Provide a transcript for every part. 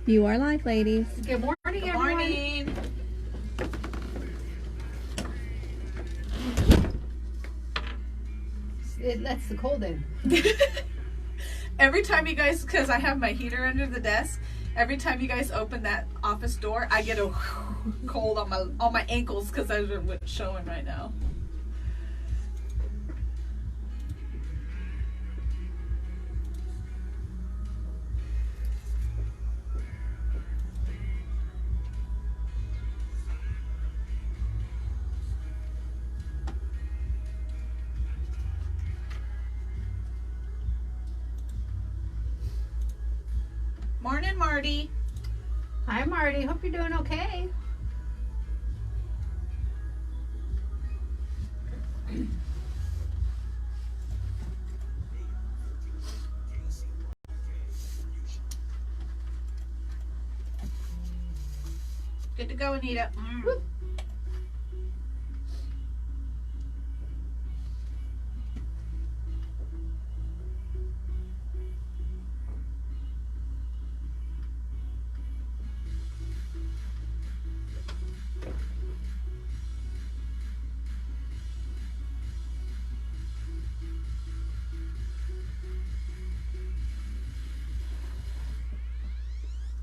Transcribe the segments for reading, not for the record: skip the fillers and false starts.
You are live, ladies. Good morning, everyone. Morning. It lets the cold in. Every time you guys, because I have my heater under the desk, every time you guys open that office door, I get a cold on my ankles because that's what's showing right now. Morning, Marty. Hi, Marty. Hope you're doing okay. Good to go, Anita. Woo.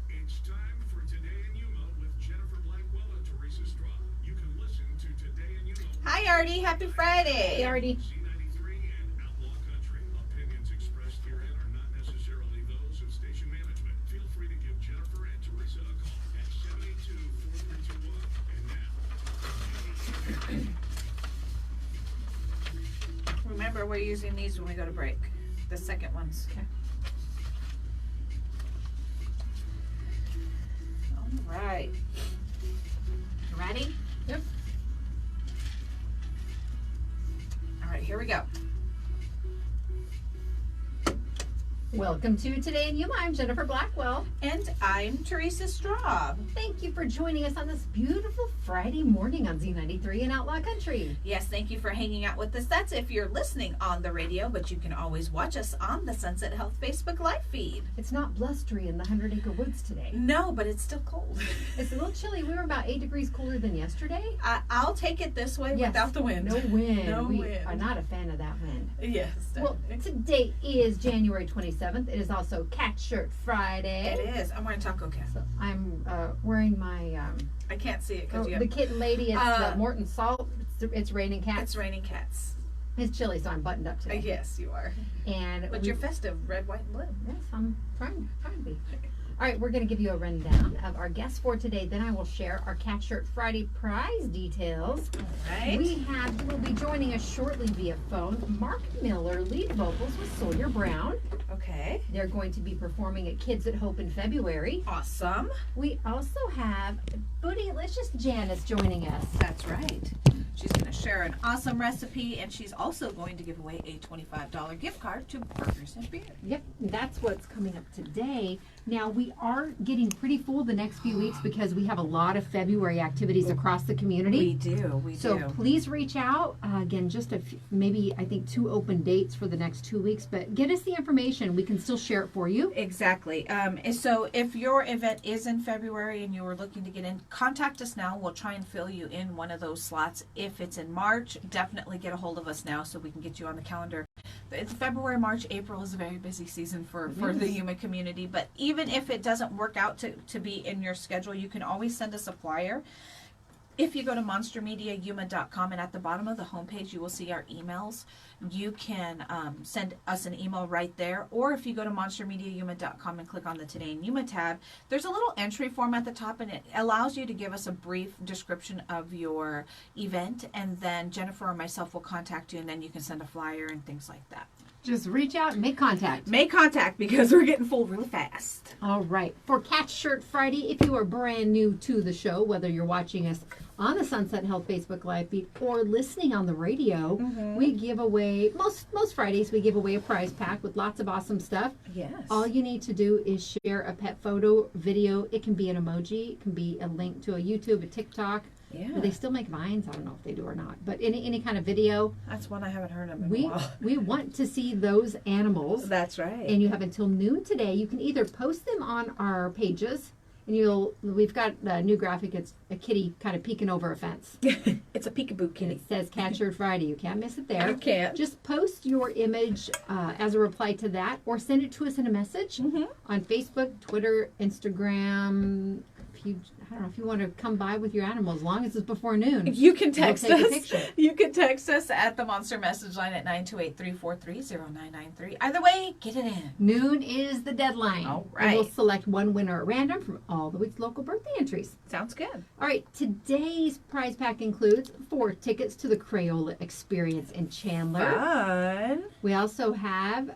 It's time for Today in Yuma with Jennifer and Theresa. You can listen to Today in Yuma. Hi, Artie. Happy Friday. Hey, Artie. C93 and Outlaw Country. Opinions expressed herein are not necessarily those of station management. Feel free to give Jennifer and Theresa a call at 782-4321. And now, Remember, we're using these when we go to break. The second ones. Okay. All right. You ready? Yep. All right, here we go. Welcome to Today in Yuma. I'm Jennifer Blackwell. And I'm Theresa Straub. Thank you for joining us on this beautiful Friday morning on Z93 and Outlaw Country. Yes, thank you for hanging out with us. That's if you're listening on the radio, but you can always watch us on the Sunset Health Facebook live feed. It's not blustery in the 100-acre woods today. No, but it's still cold. It's a little chilly. We were about 8 degrees cooler than yesterday. I'll take it this way Yes. without the wind. No wind. No we wind. are not a fan of that wind. Yes, Well, today is January 27th. It is also Cat Shirt Friday. it is. I'm wearing taco cat. So I'm wearing my I can't see it because you have... the kitten lady. It's the Morton Salt. It's raining cats. It's raining cats. It's chilly, so I'm buttoned up today. Yes, you are. And But you're festive, red, white, and blue. yes, I'm trying to be. All right, we're going to give you a rundown of our guests for today. Then I will share our Cat Shirt Friday prize details. All right. Will be joining us shortly via phone. Mark Miller, lead vocals with Sawyer Brown. Okay. They're going to be performing at Kids at Hope in February. Awesome. We also have Bootylicious Janice joining us. That's right. She's going to share an awesome recipe, and she's also going to give away a $25 gift card to Burgers and Beer. Yep, that's what's coming up today. Now, we are getting pretty full the next few weeks because we have a lot of February activities across the community. We So do. please reach out. Again, just maybe I think 2 open dates for the next 2 weeks, but get us the information. We can still share it for you. Exactly. So if your event is in February and you were looking to get in, contact us now. We'll try and fill you in one of those slots. If it's in March, definitely get a hold of us now so we can get you on the calendar. It's February, March, April is a very busy season for the Yuma community. But even if it doesn't work out to be in your schedule, you can always send us a flyer. If you go to monstermediayuma.com and at the bottom of the homepage, you will see our emails. You can send us an email right there. Or if you go to monstermediayuma.com and click on the Today in Yuma tab, there's a little entry form at the top, and it allows you to give us a brief description of your event. And then Jennifer or myself will contact you, and then you can send a flyer and things like that. Just reach out and make contact. Make contact because we're getting full really fast. All right. For Cat Shirt Friday, if you are brand new to the show, whether you're watching us on the Sunset Health Facebook Live feed or listening on the radio, we give away, most Fridays, we give away a prize pack with lots of awesome stuff. Yes. All you need to do is share a pet photo, video. It can be an emoji. It can be a link to a YouTube, a TikTok, Yeah. Do they still make Vines? I don't know if they do or not. But any kind of video, That's one I haven't heard of in a we while. we want to see those animals. That's right. And you have until noon today. You can either post them on our pages, and we've got a new graphic. It's a kitty kind of peeking over a fence. It's a peekaboo And kitty. it says Catcher Friday. You can't miss it there. You can't. Just post your image as a reply to that, or send it to us in a message on Facebook, Twitter, Instagram. I don't know if you want to come by with your animal, as long as it's before noon. You can text We'll take a us. picture. You can text us at the Monster Message line at 928-343-0993. Either way, get it in. Noon is the deadline. All And we'll right. select one winner at random from all the week's local birthday entries. Sounds good. All right, today's prize pack includes 4 tickets to the Crayola Experience in Chandler. Fun. We also have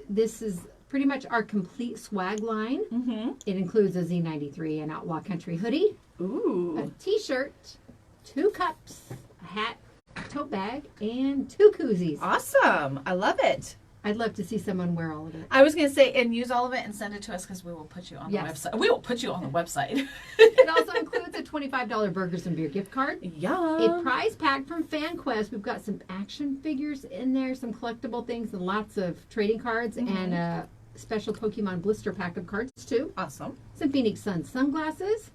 this is pretty much our complete swag line. Mm-hmm. It includes a Z93, an Outlaw Country hoodie, a Ooh. t-shirt, 2 cups, a hat, a tote bag, and 2 koozies. Awesome. I love it. I'd love to see someone wear all of it. I was going to say, and use all of it and send it to us because we will put you on the Yes. website. We will put you on the website. It also includes a $25 Burgers and Beer gift card. Yum. A prize pack from FanQuest. We've got some action figures in there, some collectible things, and lots of trading cards, and a special Pokemon blister pack of cards, too. Awesome. Some Phoenix Sun sunglasses,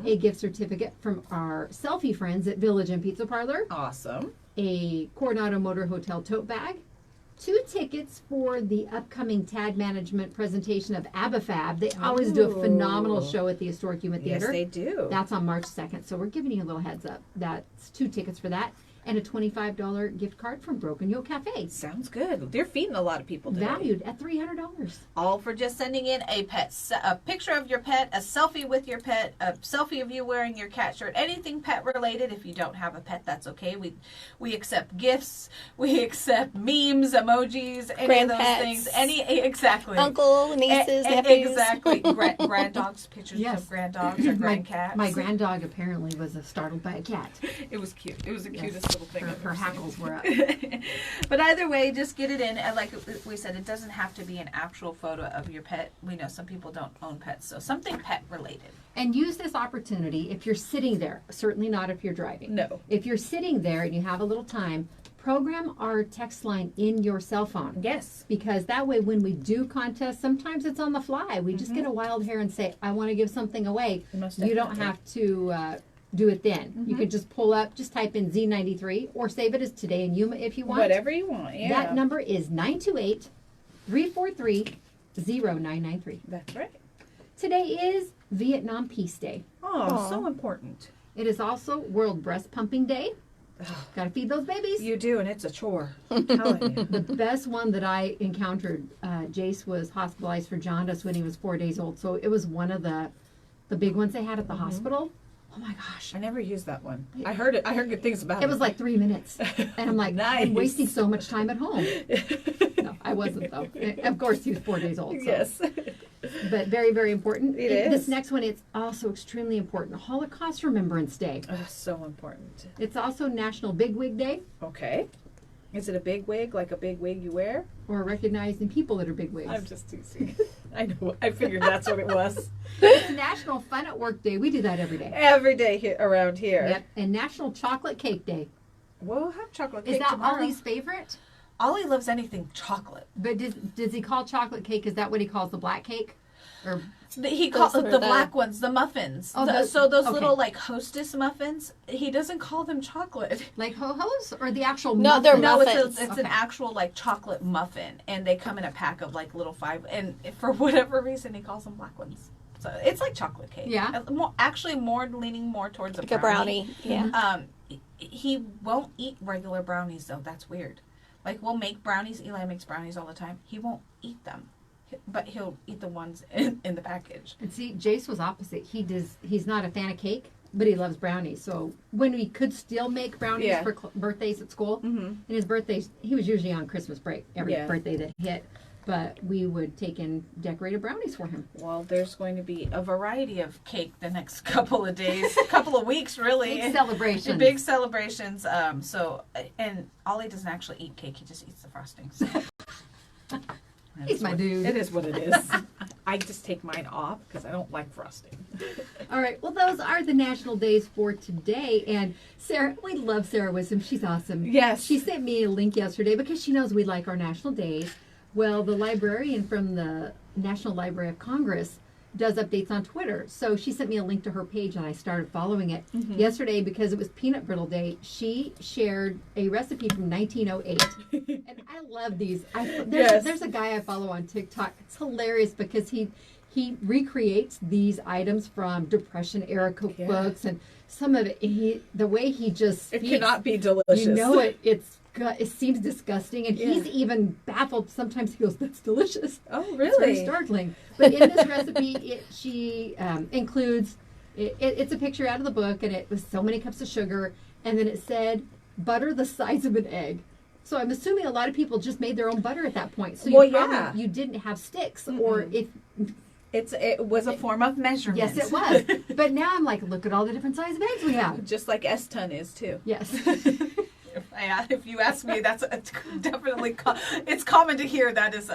a gift certificate from our selfie friends at Village and Pizza Parlor, Awesome. a Coronado Motor Hotel tote bag, 2 tickets for the upcoming TAD management presentation of ABAFAB. They always do a phenomenal show at the Historic Yuma Theater. Yes, they do. That's on March 2nd, so we're giving you a little heads up. That's 2 tickets for that, and a $25 gift card from Broken Yoke Cafe, Sounds good. They're feeding a lot of people today. valued at $300. All for just sending in a picture of your pet, a selfie with your pet, a selfie of you wearing your cat shirt, anything pet related. If you don't have a pet, that's okay. We accept gifts, we accept memes, emojis, any of those Grandpets. things. Exactly. Uncle, nieces, nephews. Exactly. Grand dogs, pictures Yes. of grand dogs or grand cats. My grand dog apparently was startled by a cat. It was cute. It was the Yes. cutest little thing. I've Her ever seen. hackles were up. But either way, just get it in. And like we said, it doesn't have to be an actual photo of your pet. We know some people don't own pets, so something pet related. And use this opportunity if you're sitting there, certainly not if you're driving. No. If you're sitting there and you have a little time, program our text line in your cell phone. Yes. Because that way when we do contests, sometimes it's on the fly. We just get a wild hair and say, I want to give something away. Most You don't definitely. have to do it then. You could just pull up, just type in Z93 or save it as Today in Yuma if you want. Whatever you want. Yeah. That number is 928-343-0993. That's right. Today is Vietnam Peace Day. Oh, Aw. so important. It is also World Breast Pumping Day. Got to feed those babies. You do, and it's a chore. I'm telling you. The best one that I encountered, Jace was hospitalized for jaundice when he was 4 days old. So it was one of the big ones they had at the hospital. Oh my gosh. I never used that one. I heard it. I heard good things about it. It was like 3 minutes. And I'm like, Nice. I'm wasting so much time at home. No, I wasn't though. Of course, he was 4 days old. So. Yes. But very, very important. It This is. next one, it's also extremely important. Holocaust Remembrance Day. So important. It's also National Bigwig Day, Okay. Is it a big wig, like a big wig you wear? or recognizing people that are bigwigs. I'm just teasing. I know. I figured that's what it was. It's National Fun at Work Day. We do that every day. Every day here, around here. Yep. And National Chocolate Cake Day. We'll have chocolate cake Is that tomorrow. Ollie's favorite? Ollie loves anything chocolate. But does he call chocolate cake? Is that what he calls the black cake? Or He calls Those the are the- black ones, the muffins. Oh, So those okay. little like Hostess muffins, he doesn't call them chocolate. like ho-hos? Or the actual No, they're muffins? No, muffins. it's an Okay. actual like chocolate muffin, and they come in a pack of like little 5. And for whatever reason, he calls them black ones. So it's like chocolate cake. Yeah. Actually, leaning more towards Like a brownie. Yeah. He won't eat regular brownies though. That's weird. Like we'll make brownies. Eli makes brownies all the time. He won't eat them, but he'll eat the ones in the package. And see, Jace was opposite. He's not a fan of cake, but he loves brownies. So when we could still make brownies Yeah. for birthdays at school, and his birthdays, he was usually on Christmas break every Yeah. birthday that hit. But we would take in decorated brownies for him. Well, there's going to be a variety of cake the next couple of days, couple of weeks, really. Big celebrations. Big celebrations. And Ollie doesn't actually eat cake; he just eats the frosting. So. He's my dude. It is what it is. I just take mine off because I don't like frosting. All right. Well, those are the national days for today. And Sarah, we love Sarah Wisdom. She's awesome. Yes. She sent me a link yesterday because she knows we like our national days. Well, the librarian from the National Library of Congress does updates on Twitter. So she sent me a link to her page and I started following it. Yesterday, because it was Peanut Brittle Day, she shared a recipe from 1908. And I love these. There's a guy I follow on TikTok. It's hilarious because he recreates these items from Depression era cookbooks and some of it. The way he just speaks, It cannot be delicious. you know it seems disgusting, and he's even baffled. Sometimes he goes, "That's delicious." Oh, It's really? very startling. But in this recipe, she includes. It's a picture out of the book, and it was so many cups of sugar, and then it said butter the size of an egg. So I'm assuming a lot of people just made their own butter at that point. So you didn't have sticks, or if. It was a form of measurement. Yes, it was. But now I'm like, look at all the different size of eggs we have. Just like S-ton is too. Yes. If you ask me, that's definitely it's common to hear that is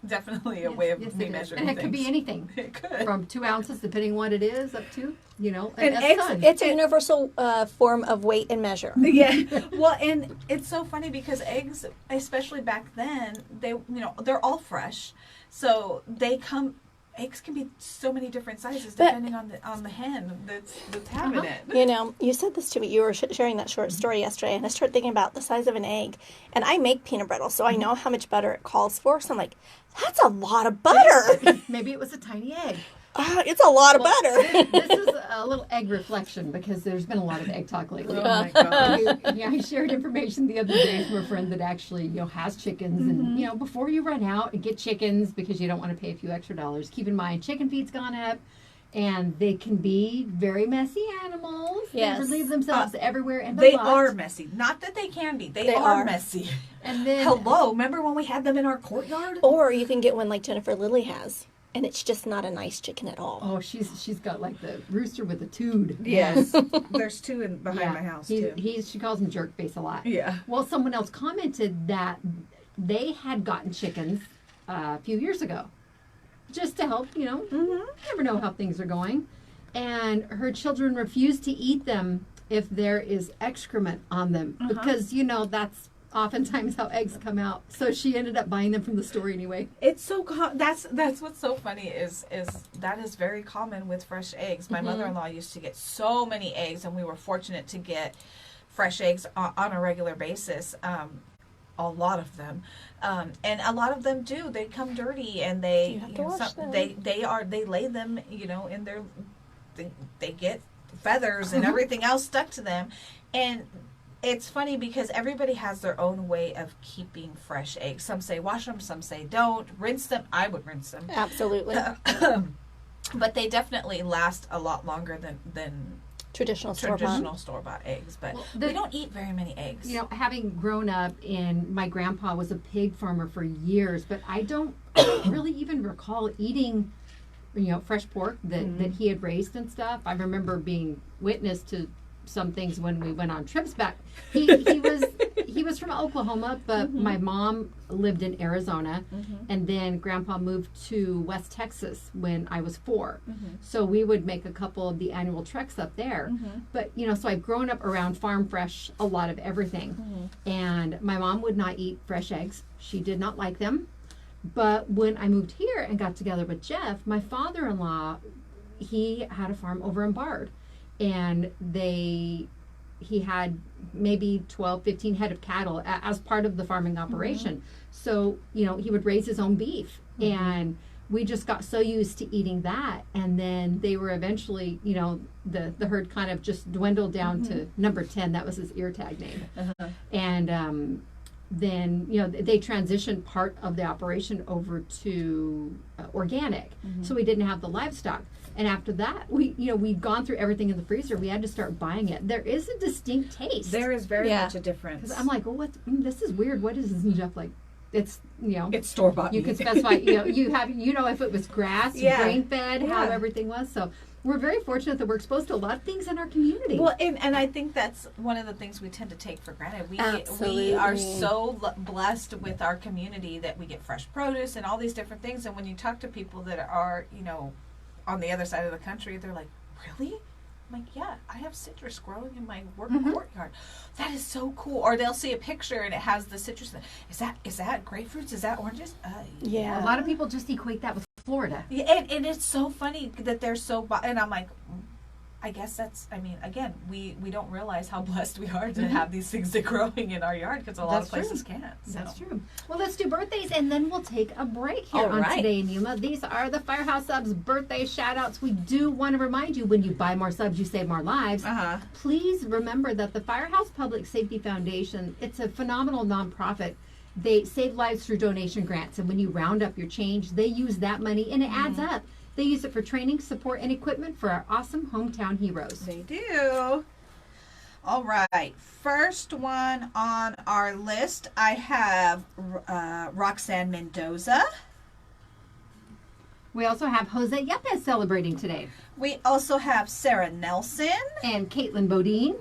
definitely a way of me measuring and it things. could be anything. It could. From 2 ounces, depending what it is, up to, an And S-ton. It's a universal form of weight and measure. Yeah. Well, and it's so funny because eggs, especially back then, they're all fresh, so eggs can be so many different sizes depending on the hen that's having it. You said this to me. You were sharing that short story yesterday, and I started thinking about the size of an egg. And I make peanut brittle, so I know how much butter it calls for. So I'm like, that's a lot of butter. Maybe it was a tiny egg. It's a lot of butter. This is a little egg reflection because there's been a lot of egg talk lately. Oh my God. I shared information the other day from a friend that actually, has chickens. And, before you run out and get chickens because you don't want to pay a few extra dollars, keep in mind chicken feed's gone up. And they can be very messy animals. Yes. They relieve themselves everywhere. And They are messy. Not that they can be. They are messy. And then, Hello, remember when we had them in our courtyard? Or you can get one like Jennifer Lilly has, and it's just not a nice chicken at all. oh, she's got like the rooster with the tood. Yes. There's two behind my house, too. She calls him jerk face a lot. Yeah. Well, someone else commented that they had gotten chickens a few years ago. Just to help, you never know how things are going. And her children refuse to eat them if there is excrement on them. Because, that's oftentimes how eggs come out. So she ended up buying them from the store anyway. It's so that's what's so funny is that is very common with fresh eggs. My mother-in-law used to get so many eggs, and we were fortunate to get fresh eggs on a regular basis. A lot of them, and a lot of them they come dirty, and they You have to wash them. they lay them in their they get feathers and everything else stuck to them. And it's funny because everybody has their own way of keeping fresh eggs. Some say wash them, some say don't. Rinse them. I would rinse them. Absolutely. But they definitely last a lot longer than Traditional store-bought. store-bought eggs. But Well, we don't eat very many eggs. Having grown up my grandpa was a pig farmer for years, but I don't really even recall eating, fresh pork that he had raised and stuff. I remember being witness to some things when we went on trips back. He was from Oklahoma, but my mom lived in Arizona, and then Grandpa moved to West Texas when I was 4. So we would make a couple of the annual treks up there. But so I've grown up around farm fresh, a lot of everything, and my mom would not eat fresh eggs. She did not like them. But when I moved here and got together with Jeff, my father-in-law, he had a farm over in Bard. And he had maybe 12, 15 head of cattle as part of the farming operation. So, he would raise his own beef. And we just got so used to eating that. And then they were eventually, the herd kind of just dwindled down to number 10. That was his ear tag name. And then, they transitioned part of the operation over to organic. So we didn't have the livestock. And after that, we'd gone through everything in the freezer. We had to start buying it. There is a distinct taste. There is very much a difference. Because I'm like, well, this is weird. What is this? And Jeff, like, it's, it's store-bought you meat. could specify, you have, if it was grass, grain-fed, how everything was. So We're very fortunate that we're exposed to a lot of things in our community. Well, and I think that's one of the things we tend to take for granted. We Absolutely. are so blessed with our community that we get fresh produce and all these different things. And when you talk to people that are, on the other side of the country, they're like, really? I'm like, yeah, I have citrus growing in my work courtyard. That is so cool. Or they'll see a picture and it has the citrus. Is that grapefruits? Is that oranges? Yeah. A lot of people just equate that with Florida. Yeah, and it's so funny that they're so. And I'm like, I guess that's. I mean, again, we don't realize how blessed we are to have these things that growing in our yard because a lot of places can't. So. That's true. Well, let's do birthdays and then we'll take a break here All on right. Today in Yuma. These are the Firehouse Subs birthday shout outs. We do want to remind you, when you buy more subs, you save more lives. Please remember that the Firehouse Public Safety Foundation, it's a phenomenal nonprofit. They save lives through donation grants, and when you round up your change, they use that money and it adds up. They use it for training, support, and equipment for our awesome hometown heroes. They do. All right. First one on our list, I have Roxanne Mendoza. We also have Jose Yepes celebrating today. We also have Sarah Nelson. And Caitlin Bodine.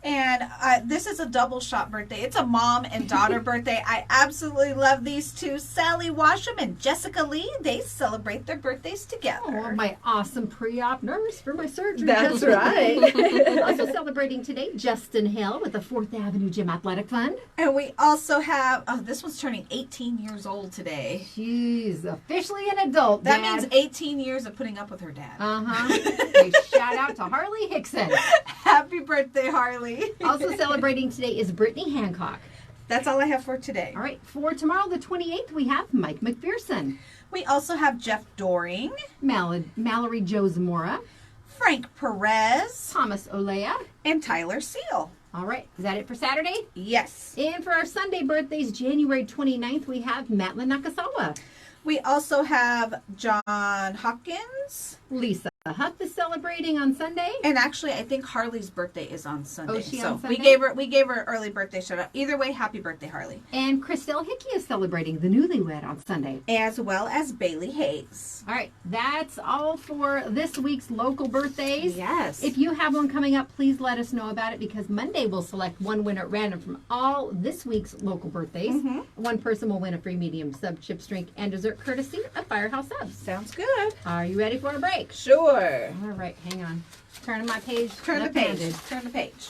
And this is a double shot birthday. It's a mom and daughter birthday. I absolutely love these two. Sally Washam and Jessica Lee. They celebrate their birthdays together. Oh, my awesome pre-op nurse for my surgery. That's right. Also celebrating today, Justin Hill with the 4th Avenue Gym Athletic Fund. And we also have, this one's turning 18 years old today. She's officially an adult, That Dad. means 18 years of putting up with her dad. A shout out to Harley Hickson. Happy birthday, Harley. Also celebrating today is Brittany Hancock. That's all I have for today. All right, for tomorrow, the 28th, we have Mike McPherson, We also have Jeff Doring, Mallory Jo Zamora, Frank Perez, Thomas Olea. and Tyler Seal. All right, is that it for Saturday? Yes. And for our Sunday birthdays, January 29th, we have Matlin Nakasawa. We also have John Hopkins. Lisa Huff is celebrating on Sunday. And actually, I think Harley's birthday is on Sunday. Oh, is she so on Sunday? we gave her an early birthday shout out. Either way, happy birthday, Harley. And Christelle Hickey is celebrating, the newlywed, on Sunday. As well as Bailey Hayes. All right, that's all for this week's local birthdays. Yes. If you have one coming up, please let us know about it, because Monday we'll select one winner at random from all this week's local birthdays. One person will win a free medium sub, chips, drink, and dessert courtesy of Firehouse Subs. Sounds good. Are you ready for a break? Sure. All right, hang on. Turning my page. Turn the page. left-handed. Turn the page.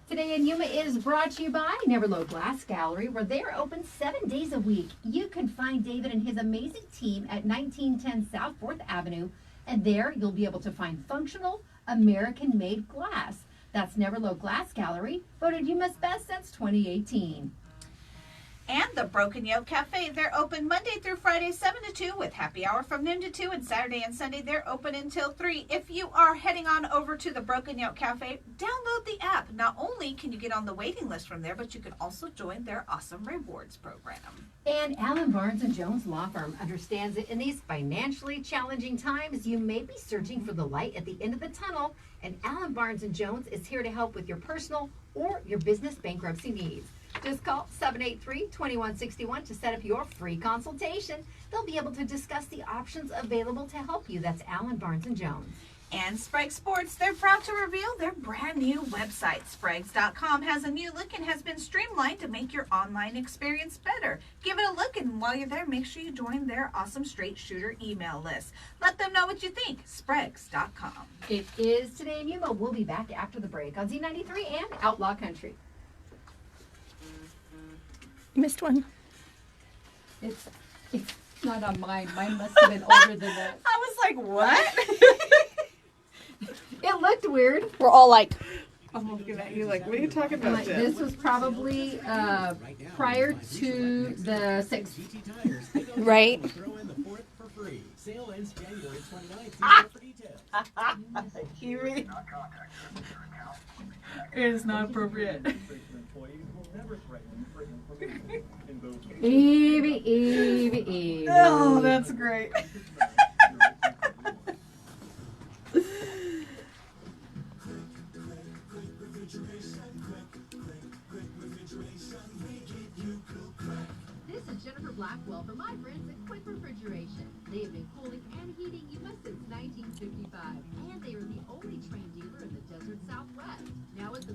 Today in Yuma is brought to you by Neverlow Glass Gallery, where they are open 7 days a week. You can find David and his amazing team at 1910 South 4th Avenue, and there you'll be able to find functional, American-made glass. That's Neverlow Glass Gallery, voted Yuma's best since 2018. And the Broken Yoke Cafe. They're open Monday through Friday, 7 to 2, with happy hour from noon to 2, and Saturday and Sunday they're open until 3. If you are heading on over to the Broken Yoke Cafe, download the app. Not only can you get on the waiting list from there, but you can also join their awesome rewards program. And Allen Barnes & Jones Law Firm understands that in these financially challenging times, you may be searching for the light at the end of the tunnel, and Allen Barnes & Jones is here to help with your personal or your business bankruptcy needs. Just call 783-2161 to set up your free consultation. They'll be able to discuss the options available to help you. That's Allen Barnes & Jones. And Sprague Sports, they're proud to reveal their brand new website. Spragues.com has a new look and has been streamlined to make your online experience better. Give it a look, and while you're there, make sure you join their awesome straight shooter email list. Let them know what you think. Spragues.com. It is Today in Yuma. We'll be back after the break on Z93 and Outlaw Country. You missed one. It's not on mine. Mine must have been older than that. I was like, what? It looked weird. We're all like, I'm looking at you like, what are you talking about, Like, this was probably prior to the 6th. right? Throw in the fourth for free. Sale ends January 29th. For details. Kiwi. It is not appropriate. Evie. Oh, that's great. This is Jennifer Blackwell for my friends at Quick Refrigeration. They have been cooling and heating Yuma since 1955, and they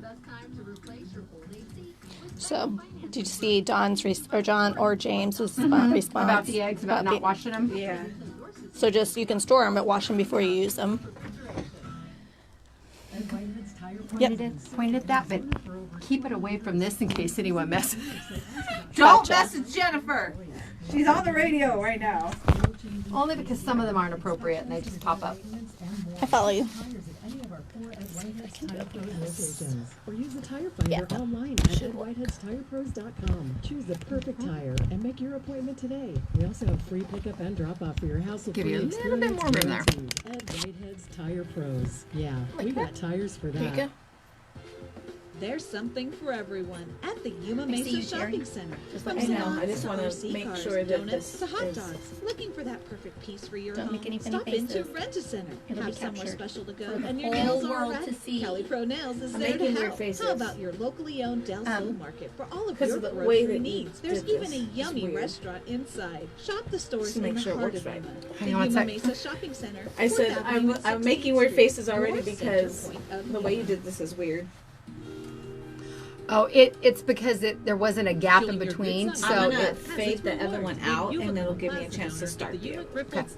best time to replace your old AC. So, did you see Don's John or James's response About the eggs, about not washing them. Yeah. So just you can store them, but wash them before you use them. Pointed at that, but keep it away from this in case anyone messes. Don't Gotcha. message Jennifer. She's on the radio right now. Only because some of them aren't appropriate and they just pop up. I follow you. Or use the tire finder online at whiteheadstilepros.com. Choose the perfect tire and make your appointment today. We also have free pickup and drop off for your house. Give you a little bit more room there. At Whitehead's Tire Pros. Yeah, we got tires for There you that. go. There's something for everyone at the Yuma Mesa Shopping Center. Just From let me know. salons I just to wanna RC make cars, sure that donuts this to hot is- dogs. Looking for that perfect piece for your Don't home? make any funny Stop into faces. Rent-A-Center. It'll Have be somewhere captured special to go, for the and your whole nails are world ready. to see. Kelly Pro Nails is I'm there to making weird help. faces. How about your locally owned Del Sol Market for all of 'cause your of the way grocery that you needs? There's did even this a is yummy weird. restaurant inside. Shop the stores Just to in make the sure it heart works of right. Yuma. The Hang on one Yuma sec. Mesa Shopping Center. I said 4th I'm Avenue, making 16th weird Street, faces already your center because point of the way you Yuma. did this is weird. Oh, it's because there wasn't a gap in between, so I'm gonna it, fade the other one out, and it'll give me a chance to start you.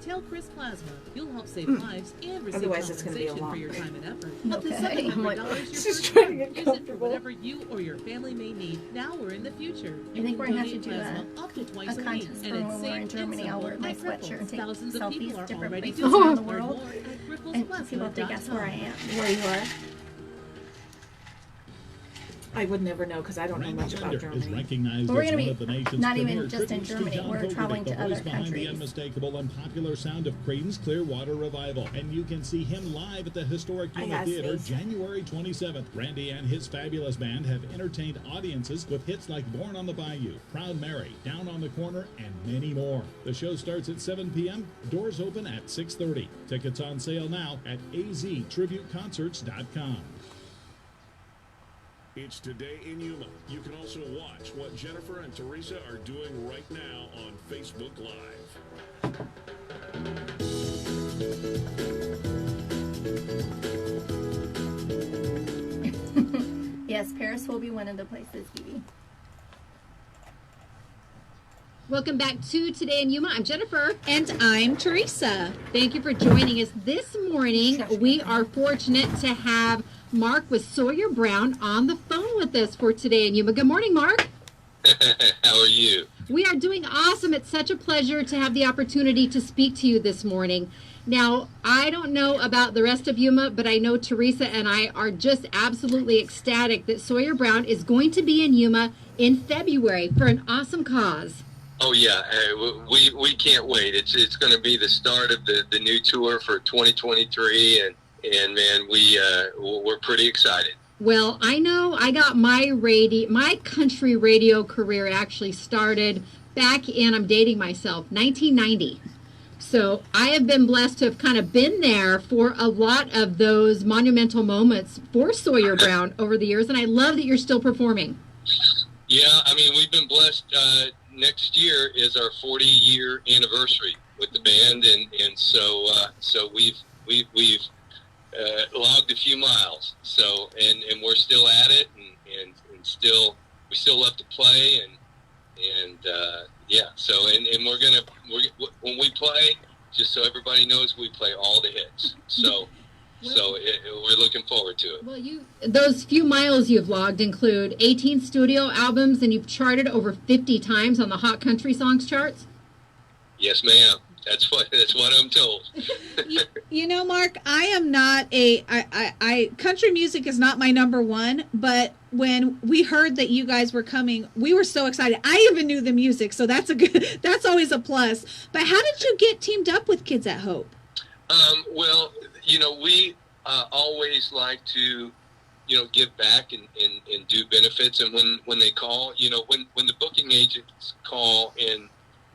Tell Chris Plasma. You'll help save lives and receive Otherwise, it's gonna be a compensation for long your one. time and effort. Okay. Up to $700 I'm like, your she's first trying to month. get Use it for comfortable. whatever you or your family may need now or in the future. I think we're gonna have to do Plasma up to twice a week, contest and for it's when we're safe in Germany. and I'll wear my simple. sweatshirt and take Thousands of selfies people are different already places doing around it. the world. Learn more at And people have to guess where I am, where you are. I would never know because I don't know much about is Germany. recognized But we're as gonna one be of the nation's not even premier just in tributes to Germany. John We're Fogerty, traveling the to voice other behind the countries. unmistakable and popular sound of Creedence Clearwater Revival. And you can see him live at the historic I Yuma got Theater space. January 27th. Randy and his fabulous band have entertained audiences with hits like Born on the Bayou, Proud Mary, Down on the Corner, and many more. The show starts at 7 p.m. Doors open at 6:30. Tickets on sale now at aztributeconcerts.com. It's Today in Yuma. You can also watch what Jennifer and Theresa are doing right now on Facebook Live. Yes, Paris will be one of the places, Evie. welcome back to Today in Yuma. I'm Jennifer. And I'm Teresa. Thank you for joining us this morning. We are fortunate to have Mark with Sawyer Brown on the phone with us for Today in Yuma. Good morning, Mark. How are you? We are doing awesome. It's such a pleasure to have the opportunity to speak to you this morning. Now, I don't know about the rest of Yuma, but I know Teresa and I are just absolutely ecstatic that Sawyer Brown is going to be in Yuma in February for an awesome cause. Oh yeah, we can't wait. It's going to be the start of the new tour for 2023, and man, we're pretty excited. Well, I know I got my country radio career actually started back in, I'm dating myself, 1990. So I have been blessed to have kind of been there for a lot of those monumental moments for Sawyer Brown over the years, and I love that you're still performing. Yeah, I mean, we've been blessed. Next year is our 40-year anniversary with the band, and so we've logged a few miles. So and we're still at it, and we still love to play, and yeah. So and when we play, just so everybody knows, we play all the hits. So. We're looking forward to it. Well, those few miles you've logged include 18 studio albums, and you've charted over 50 times on the Hot Country Songs charts. Yes, ma'am. That's what I'm told. You know, Mark, I am not I country music is not my number one, but when we heard that you guys were coming, we were so excited. I even knew the music, so that's always a plus. But how did you get teamed up with Kids at Hope? Well, we always like to, give back and do benefits. And when they call, when the booking agents call and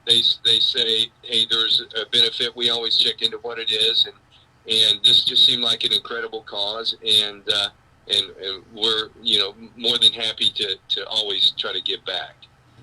they say, hey, there's a benefit, we always check into what it is. And this just seemed like an incredible cause. And we're, more than happy to always try to give back.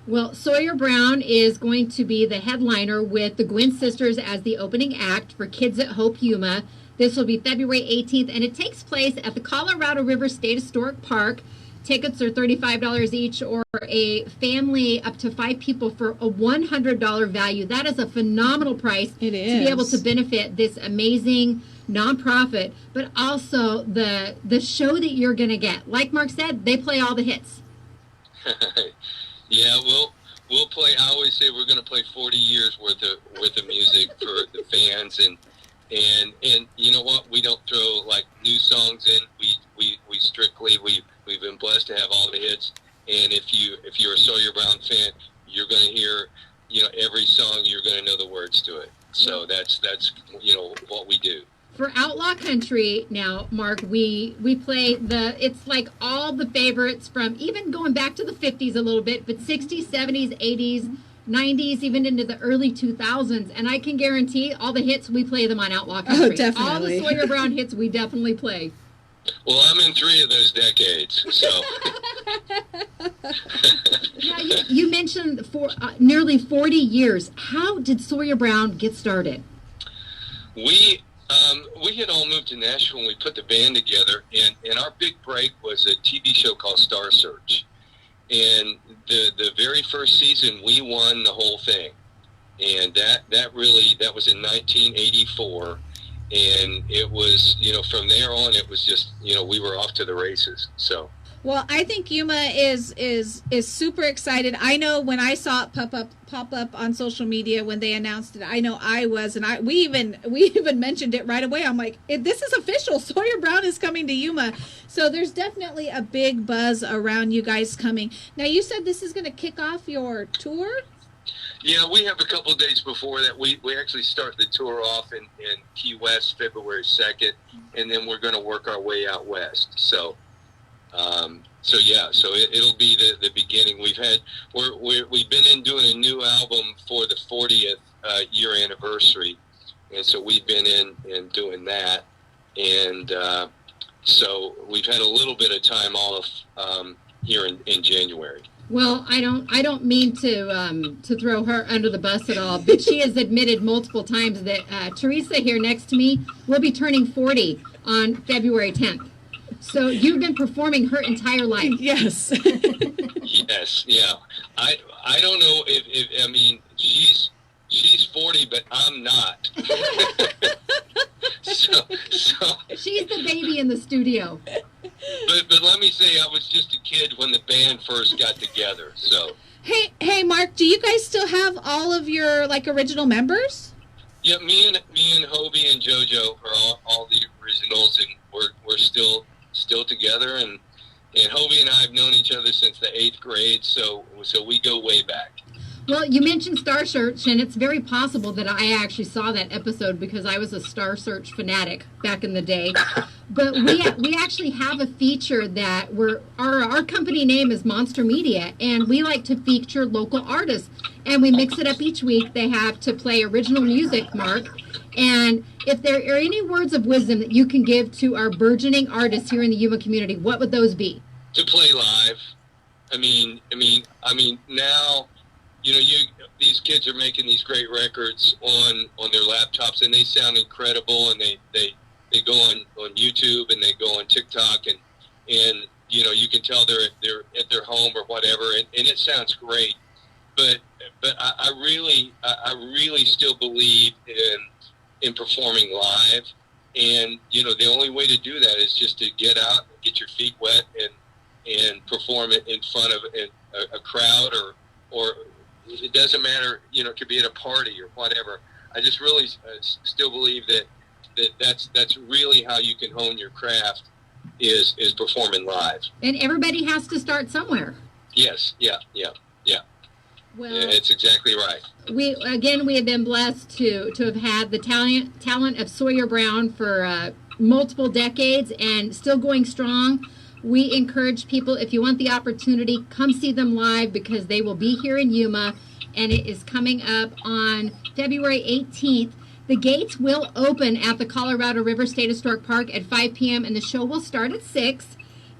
Well, Sawyer Brown is going to be the headliner with the Gwynn Sisters as the opening act for Kids at Hope Yuma. This will be February 18th, and it takes place at the Colorado River State Historic Park. Tickets are $35 each, or a family up to 5 people for a $100 value. That is a phenomenal price It to be able is. to benefit this amazing nonprofit, but also the show that you're going to get. Like Mark said, they play all the hits. Yeah, we'll play. I always say we're going to play 40 years worth of music for the fans, and you know what? We don't throw like new songs in. We strictly we've been blessed to have all the hits. And if you're a Sawyer Brown fan, you're going to hear every song. You're going to know the words to it. So that's what we do. For Outlaw Country now, Mark, we play it's like all the favorites from even going back to the 50s a little bit, but 60s, 70s, 80s, 90s, even into the early 2000s. And I can guarantee all the hits, we play them on Outlaw Country. Oh, definitely. All the Sawyer Brown hits, we definitely play. Well, I'm in 3 of those decades, so. Now, you mentioned for nearly 40 years. How did Sawyer Brown get started? We had all moved to Nashville when we put the band together, and our big break was a TV show called Star Search. And the very first season, we won the whole thing. And that was in 1984. And it was, from there on, it was just, we were off to the races. So. Well, I think Yuma is super excited. I know when I saw it pop up on social media when they announced it, I know I was, and we even mentioned it right away. I'm like, this is official. Sawyer Brown is coming to Yuma. So there's definitely a big buzz around you guys coming. Now, you said this is going to kick off your tour? Yeah, we have a couple of days before that. We actually start the tour off in Key West February 2nd, and then we're going to work our way out west. So it'll be the beginning. We've been in doing a new album for the 40th year anniversary, and so we've been in doing that, and so we've had a little bit of time off here in January. Well, I don't mean to throw her under the bus at all, but she has admitted multiple times that Theresa here next to me will be turning 40 on February 10th. So you've been performing her entire life. Yes. Yes, yeah. I don't know if I mean she's 40, but I'm not. so she's the baby in the studio. But let me say, I was just a kid when the band first got together. So hey, Mark, do you guys still have all of your original members? Yeah, me and Hobie and JoJo are all the originals, and we're still together, and Hobie and I have known each other since the 8th grade, so we go way back. Well, you mentioned Star Search, and it's very possible that I actually saw that episode because I was a Star Search fanatic back in the day. But we actually have a feature that our company name is Monster Media, and we like to feature local artists, and we mix it up each week. They have to play original music, Mark. And if there are any words of wisdom that you can give to our burgeoning artists here in the Yuma community, what would those be? To play live. I mean now, these kids are making these great records on their laptops, and they sound incredible, and they go on YouTube and they go on TikTok, and you can tell they're at their home or whatever, and it sounds great. But I really still believe in performing live, and the only way to do that is just to get out, get your feet wet, and perform it in front of a crowd, or it doesn't matter, it could be at a party or whatever. I just really still believe that's really how you can hone your craft is performing live. And everybody has to start somewhere. Yes, yeah. Well, it's exactly right. We have been blessed to have had the talent of Sawyer Brown for multiple decades and still going strong. We encourage people, if you want the opportunity, come see them live because they will be here in Yuma, and it is coming up on February 18th. The gates will open at the Colorado River State Historic Park at 5 p.m. and the show will start at 6.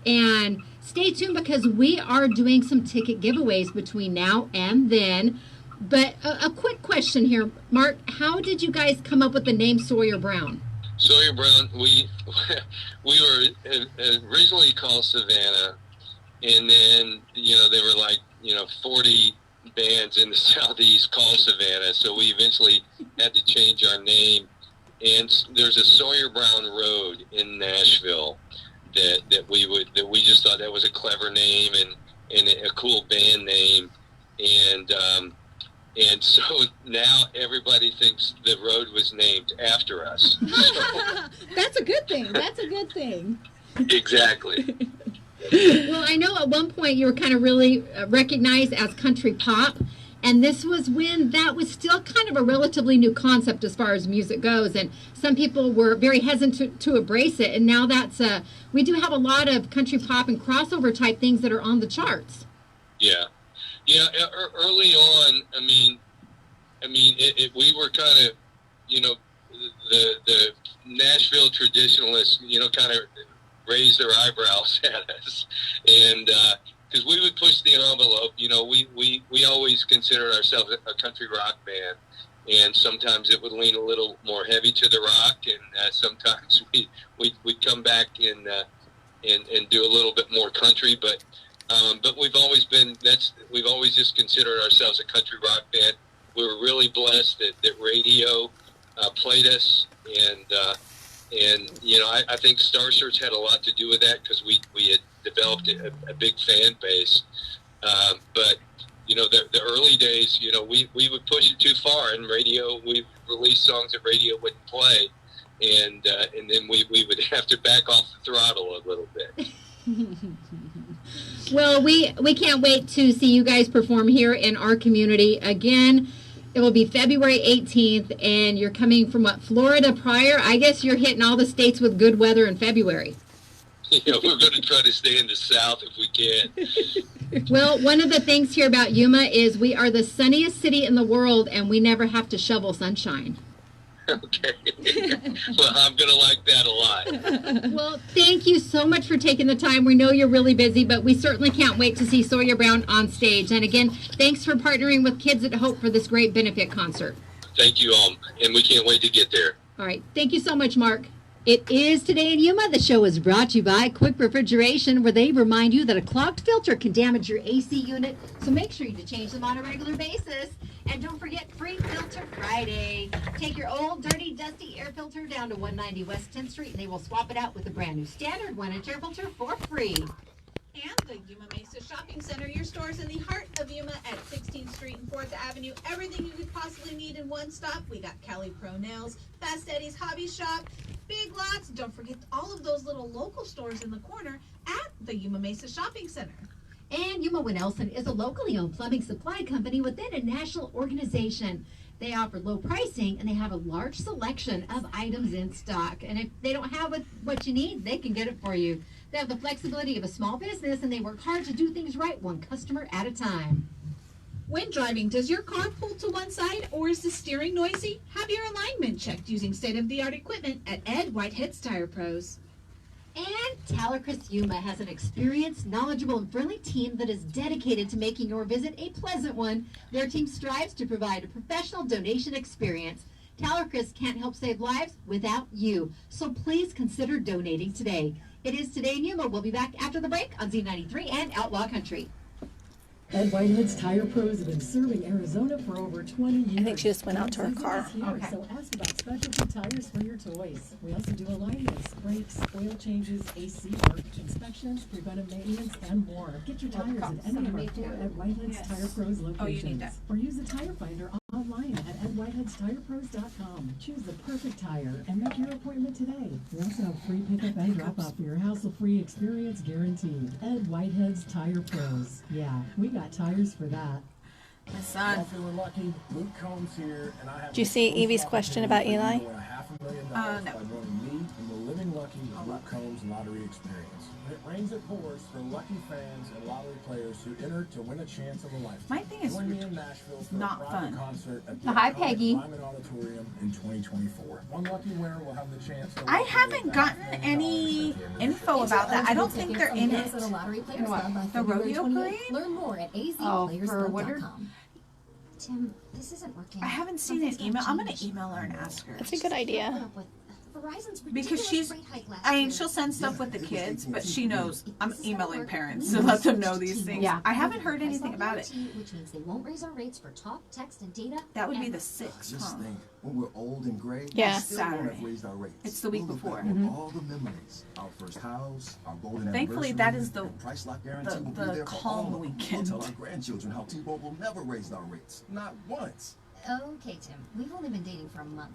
And stay tuned because we are doing some ticket giveaways between now and then. But a quick question here, Mark. How did you guys come up with the name Sawyer Brown? Sawyer Brown, we were originally called Savannah, and then, they were like, 40 bands in the Southeast called Savannah, so we eventually had to change our name. And there's a Sawyer Brown Road in Nashville that we just thought that was a clever name and a cool band name. And so now everybody thinks the road was named after us. That's a good thing. That's a good thing. Exactly. Well, I know at one point you were kind of really recognized as country pop, and this was when that was still kind of a relatively new concept as far as music goes, and some people were very hesitant to embrace it, and now we do have a lot of country pop and crossover type things that are on the charts. Yeah. Yeah, early on, we were kind of, the Nashville traditionalists, kind of raised their eyebrows at us, and because we would push the envelope, we always considered ourselves a country rock band, and sometimes it would lean a little more heavy to the rock, and sometimes we'd come back and do a little bit more country, but we've always just considered ourselves a country rock band. We were really blessed that radio played us, and I think Star Search had a lot to do with that because we had developed a big fan base. But the early days, we would push it too far, and radio, we released songs that radio wouldn't play, and then we would have to back off the throttle a little bit. Well, we can't wait to see you guys perform here in our community again. It will be February 18th, and you're coming from Florida prior? I guess you're hitting all the states with good weather in February. We're going to try to stay in the South if we can. Well, one of the things here about Yuma is we are the sunniest city in the world, and we never have to shovel sunshine. Okay. Well, I'm going to like that a lot. Well, thank you so much for taking the time. We know you're really busy, but we certainly can't wait to see Sawyer Brown on stage. And again, thanks for partnering with Kids at Hope for this great benefit concert. Thank you all, and we can't wait to get there. All right. Thank you so much, Mark. It is Today in Yuma. The show is brought to you by Quick Refrigeration, where they remind you that a clogged filter can damage your AC unit, so make sure you change them on a regular basis. And don't forget Free Filter Friday. Take your old, dirty, dusty air filter down to 190 West 10th Street, and they will swap it out with a brand new standard 1-inch air filter for free. And the Yuma Mesa Shopping Center, your stores in the heart of Yuma at 16th Street and 4th Avenue. Everything you could possibly need in one stop. We got Cali Pro Nails, Fast Eddie's Hobby Shop, Big Lots. Don't forget all of those little local stores in the corner at the Yuma Mesa Shopping Center. And Yuma Winelson is a locally owned plumbing supply company within a national organization. They offer low pricing, and they have a large selection of items in stock. And if they don't have what you need, they can get it for you. They have the flexibility of a small business, and they work hard to do things right, one customer at a time. When driving, does your car pull to one side, or is the steering noisy? Have your alignment checked using state-of-the-art equipment at Ed Whitehead's Tire Pros. And Talercrest Yuma has an experienced, knowledgeable, and friendly team that is dedicated to making your visit a pleasant one. Their team strives to provide a professional donation experience. Talercrest can't help save lives without you, so please consider donating today. It is Today in Yuma. We'll be back after the break on Z93 and Outlaw Country. Ed Whitehead's Tire Pros have been serving Arizona for over 20 years. I think she just went out to her car. Okay. So ask about specialty tires for your toys. We also do alignments, brakes, oil changes, AC work, inspections, preventive maintenance, and more. Get your tires at any of our 4 Ed Whitehead's Tire Pros locations. Oh, you need that. Or use the tire finder online at edwhitehedstirePros.com. Choose the perfect tire and make your appointment today. We also have free pickup and drop-off for your hassle-free experience guaranteed. Ed Whitehead's Tire Pros. Yeah, we got tires for that. My son. If we were lucky, Luke Combs here, and I have. Do you see Evie's question about Eli? No. Living Lucky with Luke Combs Lottery Experience. When it rains, it pours for lucky fans and lottery players who enter to win a chance of a lifetime. My thing is Join me in Nashville for not a private fun. concert at the Hi, iconic Peggy. Lyman Auditorium in 2024. One lucky winner will have the chance to I walk away haven't with gotten $500,000 any at the end of the info show. about that. I don't think they're in it. Minnesota Lottery Players In what? Club by The February rodeo 28th. parade? Learn more at Oh, for Woodard? azplayers.com. Tim, this isn't working. I haven't seen an email. I'm going to email her and ask her. That's a good idea. Verizon's Because she's, rate hike last I mean, year. she'll send stuff with the kids, but she knows I'm emailing parents to let them know these things. Yeah. I haven't heard anything about it. Which means they won't raise our rates for talk, text, and data. That would be ever. the 6th, Just huh? think, when we're old and gray, Yeah. we still won't Saturday. have raised our rates. It's the week We'll look before. back on all the memories, our first house, our golden Thankfully, anniversary, that is the- and price lock guarantee will the be there for calm all of them. weekend. We'll tell our grandchildren how T-Mobile never raised our rates, not once. Okay, Tim. We've only been dating for a month.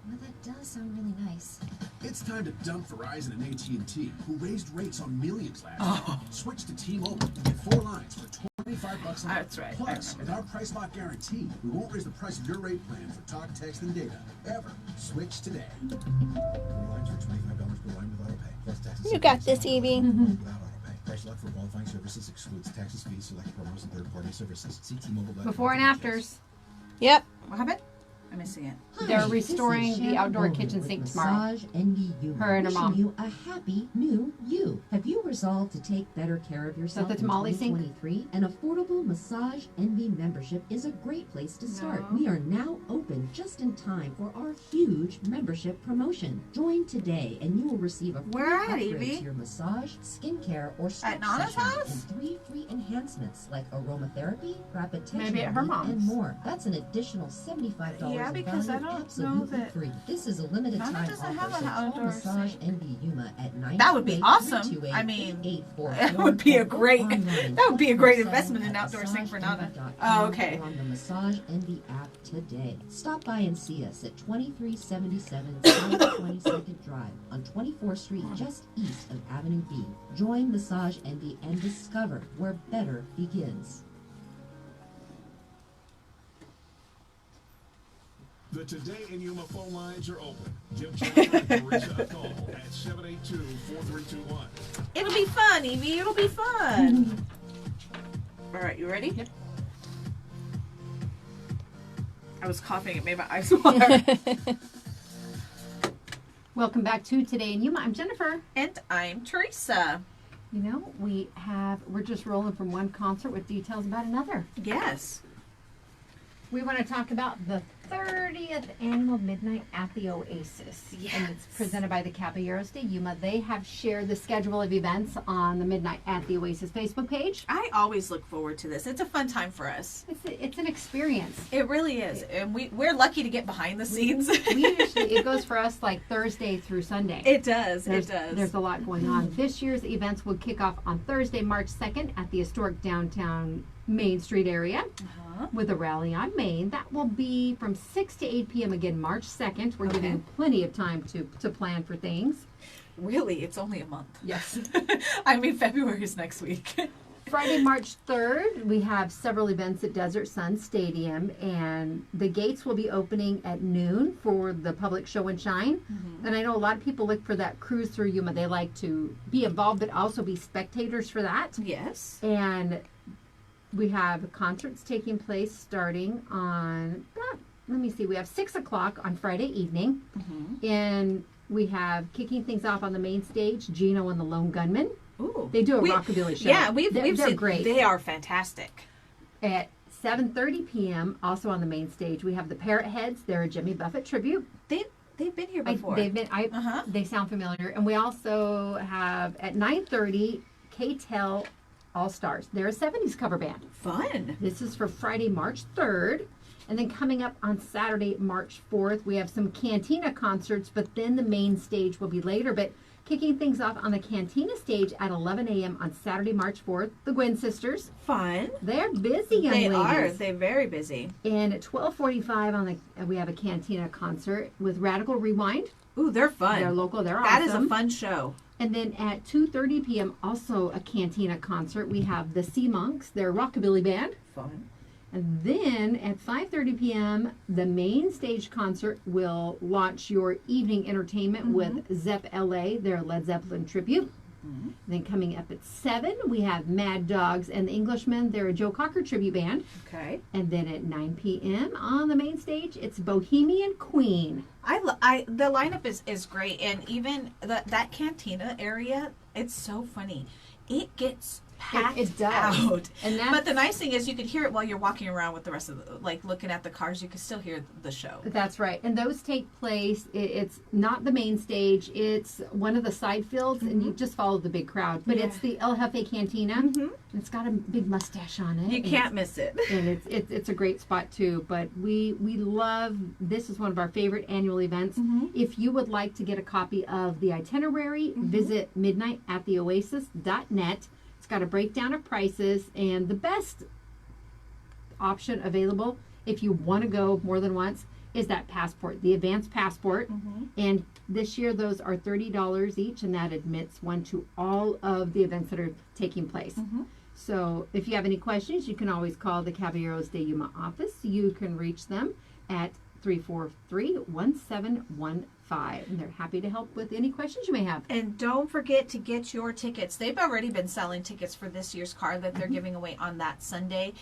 But that does sound really nice. It's time to dump Verizon and AT&T, who raised rates on millions last year. Switch to T-Mobile and get 4 lines for $25 a month. That's right. Plus, with our price lock guarantee, we won't raise the price of your rate plan for talk, text, and data ever. Switch today. 4 lines for $25 per line with auto pay. Plus taxes. You got this, Evie. Without auto pay. Price lock for qualifying services excludes taxes, fees, select promos, and third-party services. See T-Mobile. Before and afters. Yep. What happened? I'm missing it. They're Hi, restoring this is the Sharon outdoor Bowman kitchen with sink tomorrow. Massage Envy Yuma, Her and her wishing mom. you a happy new you. Have you resolved to take better care of yourself the in tamale sink? 2023? An affordable Massage Envy membership is a great place to start. No. We are now open just in time for our huge membership promotion. Join today and you will receive a free Where at, upgrade Evie? to your massage, skincare, or stretch Nana's session, house? and 3 free enhancements like aromatherapy, rapid tension Maybe at her relief, mom's. and more. That's an additional $75 Yeah, in because value, I don't know absolutely that- free. This is a limited Nana time doesn't offer, have so an call outdoor Massage sink. Envy Yuma at 928-328-8844 That would be awesome. I mean, that would be a great, online. that would be a great Check us out investment in at outdoor sink for Nana. massageenvy.com Oh, okay. or on the Massage Envy app today. Stop by and see us at 2377 South 22nd Drive on 24th Street, just east of Avenue B. Join Massage Envy and discover where better begins. The Today in Yuma phone lines are open. Give Jennifer and Theresa a call at 782-4321. It'll be fun, Evie. It'll be fun. All right, you ready? Yep. I was coughing. It made my eyes water. Welcome back to Today in Yuma. I'm Jennifer. And I'm Teresa. You know, we're just rolling from one concert with details about another. Yes. We want to talk about the 30th annual Midnight at the Oasis. Yes. And it's presented by the Caballeros de Yuma. They have shared the schedule of events on the Midnight at the Oasis Facebook page. I always look forward to this. It's a fun time for us. It's an experience. It really is. And we're lucky to get behind the scenes. It goes for us like Thursday through Sunday. It does. There's, It does. There's a lot going on. This year's events will kick off on Thursday, March 2nd at the historic downtown Main Street area with a rally on Main. That will be from 6 to 8 p.m. again, March 2nd. We're giving plenty of time to plan for things. Really, it's only a month. Yes. I mean, February is next week. Friday, March 3rd, we have several events at Desert Sun Stadium, and the gates will be opening at noon for the public show and shine. Mm-hmm. And I know a lot of people look for that cruise through Yuma. They like to be involved, but also be spectators for that. Yes. And we have concerts taking place starting on, let me see, we have 6 o'clock on Friday evening. Mm-hmm. And we have kicking things off on the main stage, Gino and the Lone Gunman. Ooh. They do a rockabilly show. Yeah, they're seen, great. They are fantastic. At 7:30 p.m., also on the main stage, we have the Parrot Heads. They're a Jimmy Buffett tribute. They've been here before. They sound familiar. And we also have at 9:30 K-Tel All Stars. They're a 70s cover band. Fun. This is for Friday, March 3rd. And then coming up on Saturday, March 4th, we have some Cantina concerts, but then the main stage will be later. But kicking things off on the Cantina stage at 11 a.m. on Saturday, March 4th, the Gwynn Sisters. Fun. They're busy young ladies. They are. They're very busy. And at 12:45 we have a Cantina concert with Radical Rewind. Ooh, they're fun. They're local. They're That awesome. is a fun show. And then at 2:30 p.m., also a Cantina concert. We have the Sea Monks. They're a rockabilly band. Fun. And then at 5:30 p.m., the main stage concert will launch your evening entertainment with Zepp LA, their Led Zeppelin tribute. Then coming up at 7, we have Mad Dogs and the Englishmen. They're a Joe Cocker tribute band. Okay. And then at 9 p.m. on the main stage, it's Bohemian Queen. The lineup is great, and even that cantina area, it's so funny. It gets packed It does. out. And But the nice thing is you can hear it while you're walking around with the rest of the, like looking at the cars, you can still hear the show. That's right. And those take place, it's not the main stage, it's one of the side fields, and you just follow the big crowd. But it's the El Jefe Cantina. It's got a big mustache on it. You can't miss it. And it's a great spot too. But we love, this is one of our favorite annual events. If you would like to get a copy of the itinerary, visit midnightattheoasis.net. It's got a breakdown of prices, and the best option available if you want to go more than once is that passport, the advanced passport. And this year those are $30 each, and that admits one to all of the events that are taking place. So if you have any questions, you can always call the Caballeros de Yuma office. You can reach them at 343-1715, and they're happy to help with any questions you may have. And don't forget to get your tickets. They've already been selling tickets for this year's car that they're giving away on that Sunday.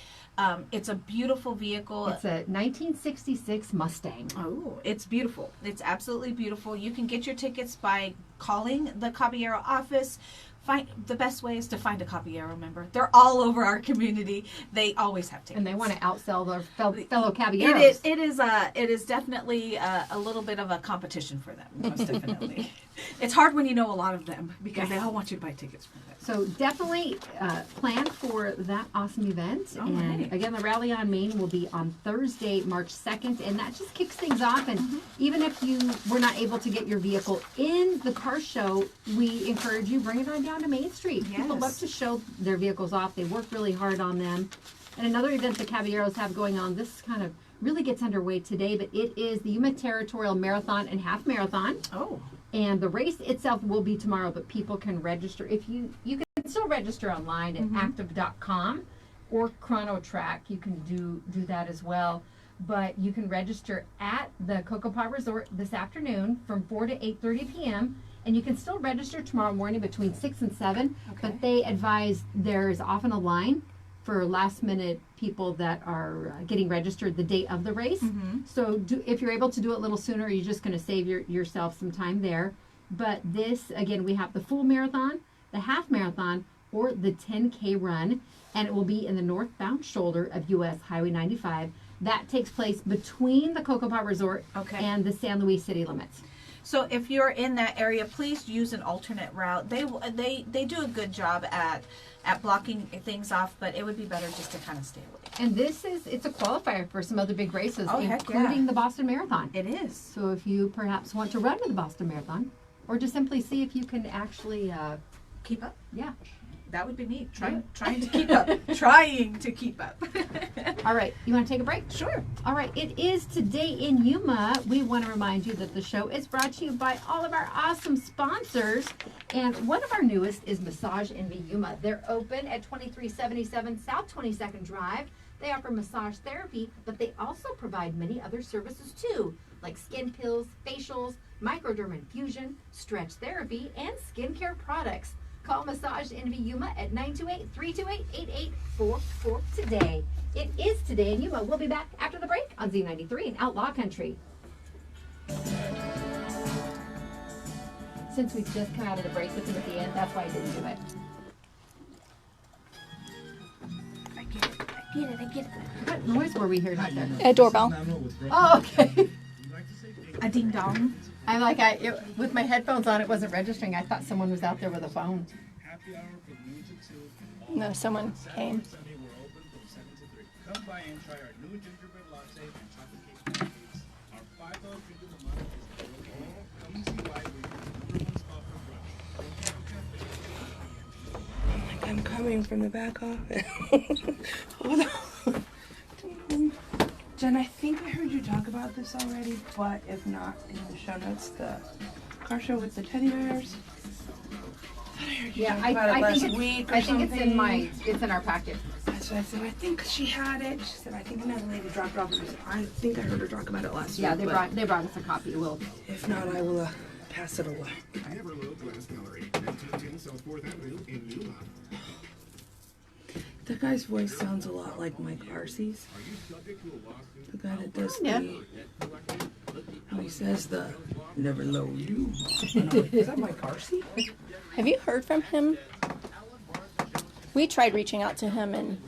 It's a beautiful vehicle. It's a 1966 Mustang. Oh, it's beautiful. It's absolutely beautiful. You can get your tickets by calling the Caballero office. The best way is to find a Caballero member. They're all over our community. They always have tickets. And they want to outsell their fellow Caballeros. It is definitely a little bit of a competition for them. Most definitely. It's hard when you know a lot of them because they all want you to buy tickets from them. So definitely plan for that awesome event. And again, the Rally on Main will be on Thursday, March 2nd. And that just kicks things off. And even if you were not able to get your vehicle in the car show, we encourage you, bring it on down to Main Street. People love to show their vehicles off. They work really hard on them. And another event the Caballeros have going on, this kind of really gets underway today, but it is the Yuma Territorial Marathon and Half Marathon. Oh. And the race itself will be tomorrow, but people can register. If you can still register online at active.com or ChronoTrack. You can do that as well. But you can register at the Cocoa Paw Resort this afternoon from 4 to 8:30 p.m. And you can still register tomorrow morning between 6 and 7. But they advise there is often a line for last minute people that are getting registered the day of the race. So if you're able to do it a little sooner, you're just going to save yourself some time there. But this, again, we have the full marathon, the half marathon, or the 10K run. And it will be in the northbound shoulder of US Highway 95. That takes place between the Cocoa Paw Resort and the San Luis city limits. So if you're in that area, please use an alternate route. They do a good job at blocking things off, but it would be better just to kind of stay away. And it's a qualifier for some other big races, heck including the Boston Marathon. It is. So if you perhaps want to run to the Boston Marathon, or just simply see if you can actually keep up. Yeah. That would be neat. Trying to keep up. Trying to keep up. All right. You want to take a break? Sure. All right. It is Today in Yuma. We want to remind you that the show is brought to you by all of our awesome sponsors. And one of our newest is Massage Envy Yuma. They're open at 2377 South 22nd Drive. They offer massage therapy, but they also provide many other services too, like skin pills, facials, microderm infusion, stretch therapy, and skincare products. Call Massage Envy Yuma at 928-328-8844 today. It is Today in Yuma. We'll be back after the break on Z93 in Outlaw Country. Since we've just come out of the break with him at the end, that's why I didn't do it. I get it. What noise were we hearing out there? A doorbell. Oh, okay. A ding dong. I'm like, with my headphones on, it wasn't registering. I thought someone was out there with a phone. No, someone came. Come by and try our new gingerbread latte and chocolate cake pancakes. Our $5 drink of the month is available. Come and see why we're your number one spot for brunch. I'm coming from the back office. Hold on. Jen, I think I heard you talk about this already, but if not, in the show notes, the car show with the teddy bears. Yeah, I think it's in our packet. That's So I said, I think she had it. She said, I think another lady dropped it off. And I said, I think I heard her talk about it last Yeah, week. they brought us a copy. We'll. If not, I will pass it along. Everlow Glass Gallery, 1910 South 4th Avenue in Yuma. That guy's voice sounds a lot like Mike Arcee's. The guy that does how he says the never low you. Is that Mike Arcee? Have you heard from him? We tried reaching out to him and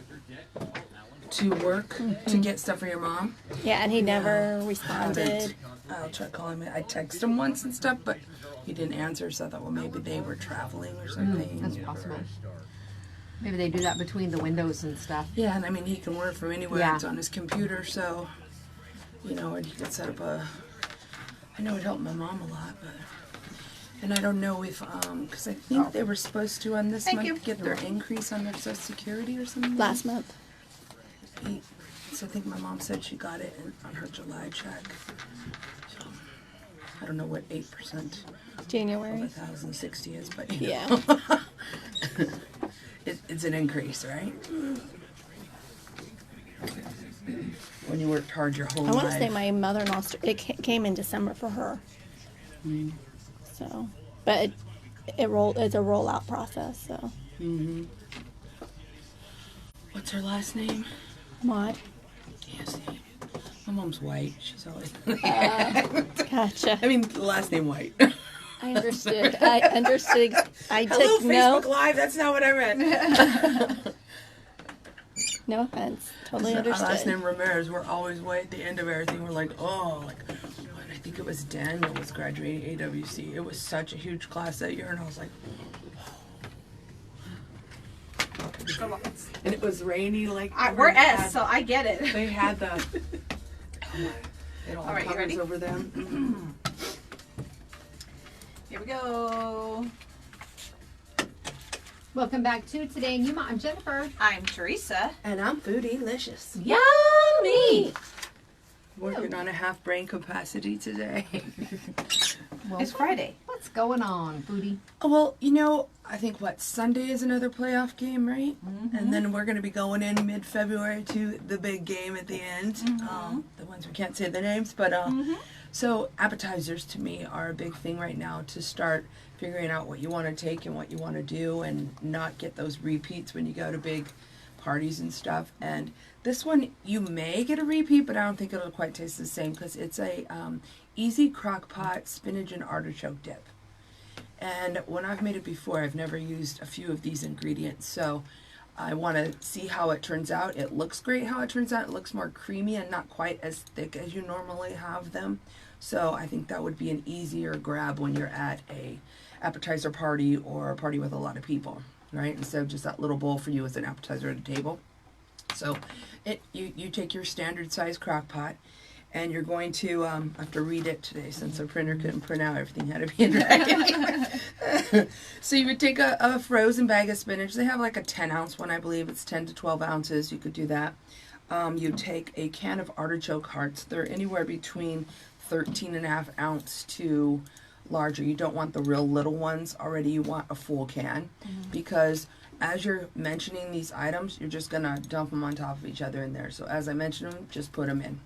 to work to get stuff for your mom. Yeah, and he never responded. I'll try calling him. I texted him once and stuff, but he didn't answer. So I thought, well, maybe they were traveling or something. That's possible. Maybe they do that between the windows and stuff. Yeah, and I mean, he can work from anywhere. Yeah. It's on his computer, so, you know, and he could set up I know it helped my mom a lot, but, and I don't know if, because I think they were supposed to on this month get their increase on their Social Security or something. Last month. So I think my mom said she got it on her July check. So, I don't know what 8% January of 1,060 is, but yeah. It's an increase, right? When you worked hard your whole life. I want to say my mother-in-law, it came in December for her. So, but it's a rollout process, so. What's her last name? Maud. Yes. My mom's white. She's always. Gotcha. I mean, the last name White. I understood. I understood. I Hello, took no. Facebook Live. That's not what I meant. No offense. Totally Our understood. last name Ramirez. We're always white at the end of everything. We're like, oh, like. I think it was Daniel was graduating AWC. It was such a huge class that year, and I was like. And it was rainy, like We're S, so I get it. They had the. All right, you ready? Over them. Here we go. Welcome back to Today in Yuma. I'm Jennifer. I'm Theresa. And I'm Foodie-licious. Yummy! Working on a half brain capacity today. Well, It's Friday. What's going on, Foodie? Well, you know, I think Sunday is another playoff game, right? And then we're going to be going in mid-February to the big game at the end. The ones we can't say the names, but so appetizers to me are a big thing right now to start figuring out what you want to take and what you want to do and not get those repeats when you go to big parties and stuff. And this one, you may get a repeat, but I don't think it'll quite taste the same because it's a easy crock pot spinach and artichoke dip. And when I've made it before, I've never used a few of these ingredients. So I want to see how it turns out. It looks great how it turns out. It looks more creamy and not quite as thick as you normally have them. So I think that would be an easier grab when you're at a appetizer party or a party with a lot of people, right? Instead of just that little bowl for you as an appetizer at a table. So you take your standard size crock pot, and you're going to, I have to read it today since the printer couldn't print out everything, had to be in writing. So you would take a frozen bag of spinach. They have like a 10-ounce one, I believe. It's 10 to 12 ounces. You could do that. You take a can of artichoke hearts. They're anywhere between 13.5 ounce to larger. You don't want the real little ones already. You want a full can because as you're mentioning these items, you're just going to dump them on top of each other in there. So as I mentioned them, just put them in.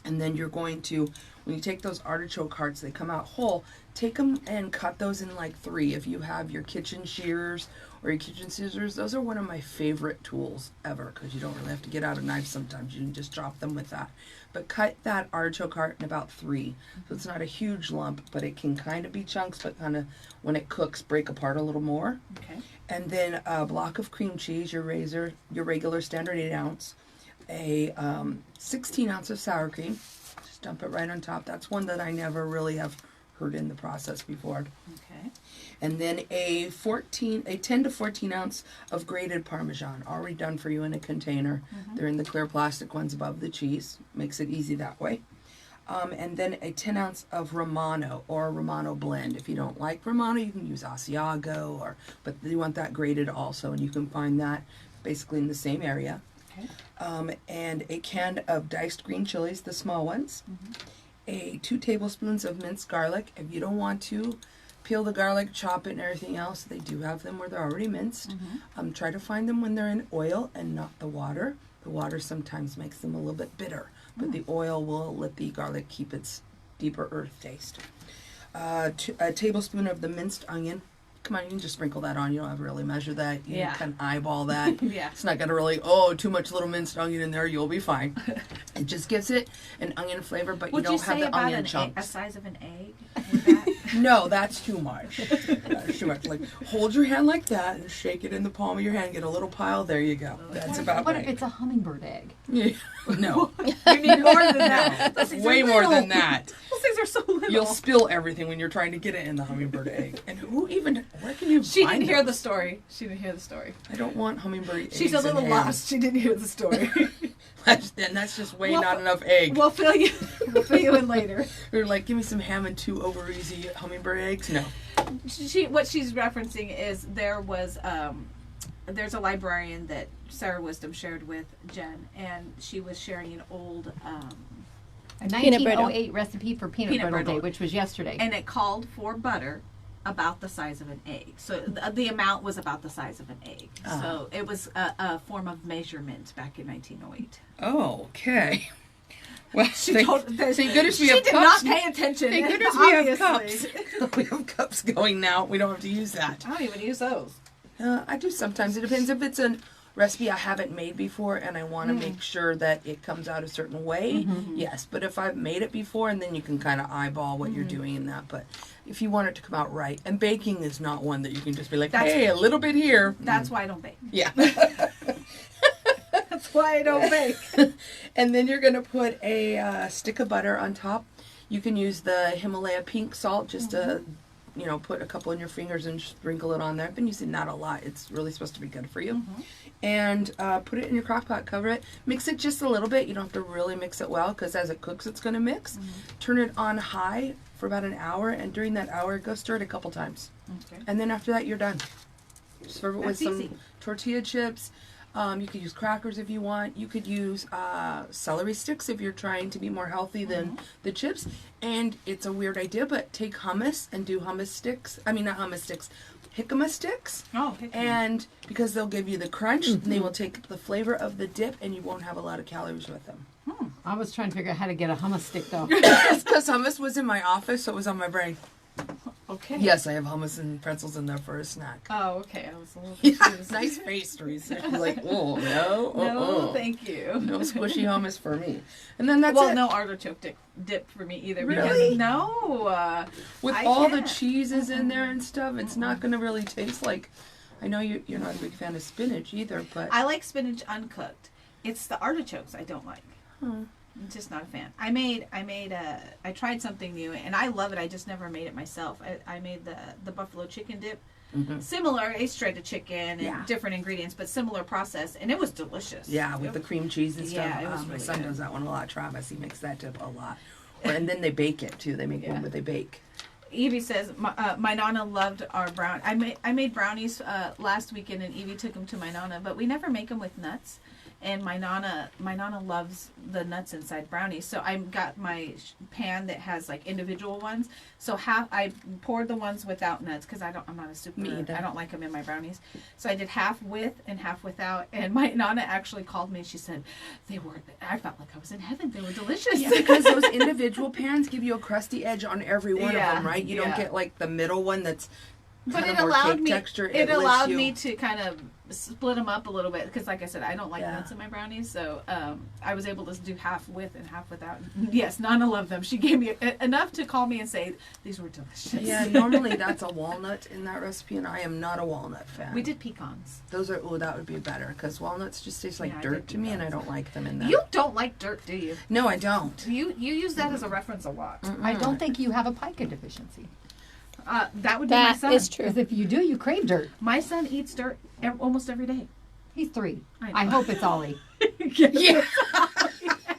And then you're going to, when you take those artichoke hearts, they come out whole, take them and cut those in like 3. If you have your kitchen shears or your kitchen scissors, those are one of my favorite tools ever because you don't really have to get out a knife sometimes. You can just chop them with that. But cut that artichoke heart in about 3. So it's not a huge lump, but it can kind of be chunks, but kind of, when it cooks, break apart a little more. Okay. And then a block of cream cheese, your regular standard 8 ounce. A 16 ounce of sour cream. Just dump it right on top. That's one that I never really have heard in the process before. Okay. And then a 10 to 14 ounce of grated Parmesan, already done for you in a container. They're in the clear plastic ones above the cheese. Makes it easy that way. And then a 10 ounce of Romano or a Romano blend. If you don't like Romano, you can use Asiago, but you want that grated also, and you can find that basically in the same area. Okay. And a can of diced green chilies, the small ones. 2 tablespoons of minced garlic. If you don't want to peel the garlic, chop it, and everything else. They do have them where they're already minced. Try to find them when they're in oil and not the water. The water sometimes makes them a little bit bitter, but the oil will let the garlic keep its deeper earth taste. A tablespoon of the minced onion. Come on, you can just sprinkle that on. You don't have to really measure that. You can eyeball that. It's not going to really, too much little minced onion in there. You'll be fine. It just gives it an onion flavor, but you don't have the onion chunks. A size of an egg? No, that's too much. That's too much. Like, hold your hand like that and shake it in the palm of your hand. Get a little pile. There you go. That's about What right. if it's a hummingbird egg? Yeah. No. You need more than that. That's way more than that. Those things are so little. You'll spill everything when you're trying to get it in the hummingbird egg. And where can you She find didn't hear those? the story. She didn't hear the story. I don't want hummingbird eggs. She's a little and ham. lost. She didn't hear the story. Then that's just not enough egg. We'll fill you in later. You're like, give me some ham and 2 over easy hummingbird eggs? No. What she's referencing is there's a librarian that Sarah Wisdom shared with Jen, and she was sharing an old a 1908 recipe for peanut brittle day, which was yesterday. And it called for butter about the size of an egg. So the amount was about the size of an egg. So it was a form of measurement back in 1908. Oh, okay. Well, thank goodness we have cups. She did not pay attention. Thank goodness we have cups. We have cups going now. We don't have to use that. I don't even use those. I do sometimes. It depends if it's a recipe I haven't made before and I want to make sure that it comes out a certain way. Yes, but if I've made it before, and then you can kind of eyeball what you're doing in that. But if you want it to come out right, and baking is not one that you can just be like, hey, a little bit here. That's why I don't bake. Yeah. That's why I don't bake. And then you're going to put a stick of butter on top. You can use the Himalaya pink salt just to, put a couple in your fingers and sprinkle it on there. I've been using that a lot. It's really supposed to be good for you. And put it in your crock pot, cover it. Mix it just a little bit. You don't have to really mix it well because as it cooks, it's going to mix. Turn it on high for about an hour, and during that hour, go stir it a couple times. And then after that, you're done. Serve it with some tortilla chips. You could use crackers if you want. You could use celery sticks if you're trying to be more healthy than the chips. And it's a weird idea, but take hummus and do hummus sticks. I mean, not hummus sticks, jicama sticks. Oh, and because they'll give you the crunch, they will take the flavor of the dip, and you won't have a lot of calories with them. I was trying to figure out how to get a hummus stick, though. Because hummus was in my office, so it was on my brain. Okay. Yes, I have hummus and pretzels in there for a snack. Oh, okay. I was a little confused. Nice face, Theresa. She's like, oh, no. No, thank you. No squishy hummus for me. And then that's no artichoke dip for me either. Really? Because, no. With all the cheeses in there and stuff, it's not going to really taste like... I know you're not a big fan of spinach either, but... I like spinach uncooked. It's the artichokes I don't like. I'm just not a fan. I tried something new, and I love it. I just never made it myself. I made the buffalo chicken dip. Similar, a straight of chicken and different ingredients, but similar process, and it was delicious. Yeah, with the cream cheese and stuff. Yeah, it was my really son good. does that one a lot. Travis, he makes that dip a lot. And then they bake it, too. They make one where they bake. Evie says, my Nana loved our brown. I made brownies last weekend, and Evie took them to my Nana, but we never make them with nuts. And my Nana loves the nuts inside brownies. So I got my pan that has like individual ones. So I poured the ones without nuts because I'm not a super. I don't like them in my brownies. So I did half with and half without. And my Nana actually called me. She said I felt like I was in heaven. They were delicious. Yeah, because those individual pans give you a crusty edge on every one of them, right? You don't get like the middle one that's but it allowed me. It allowed me to kind of split them up a little bit because, like I said, I don't like nuts in my brownies. So I was able to do half with and half without. Yes, Nana loved them. She gave me enough to call me and say these were delicious. Yeah, normally that's a walnut in that recipe, and I am not a walnut fan. We did pecans. Those are that would be better because walnuts just taste like dirt to me, and I don't like them in that. You don't like dirt, do you? No, I don't. You use that as a reference a lot. I don't think you have a pica deficiency. That would be my son. That is true. Because if you do, you crave dirt. My son eats dirt almost every day. He's 3. I hope it's Ollie. Yeah.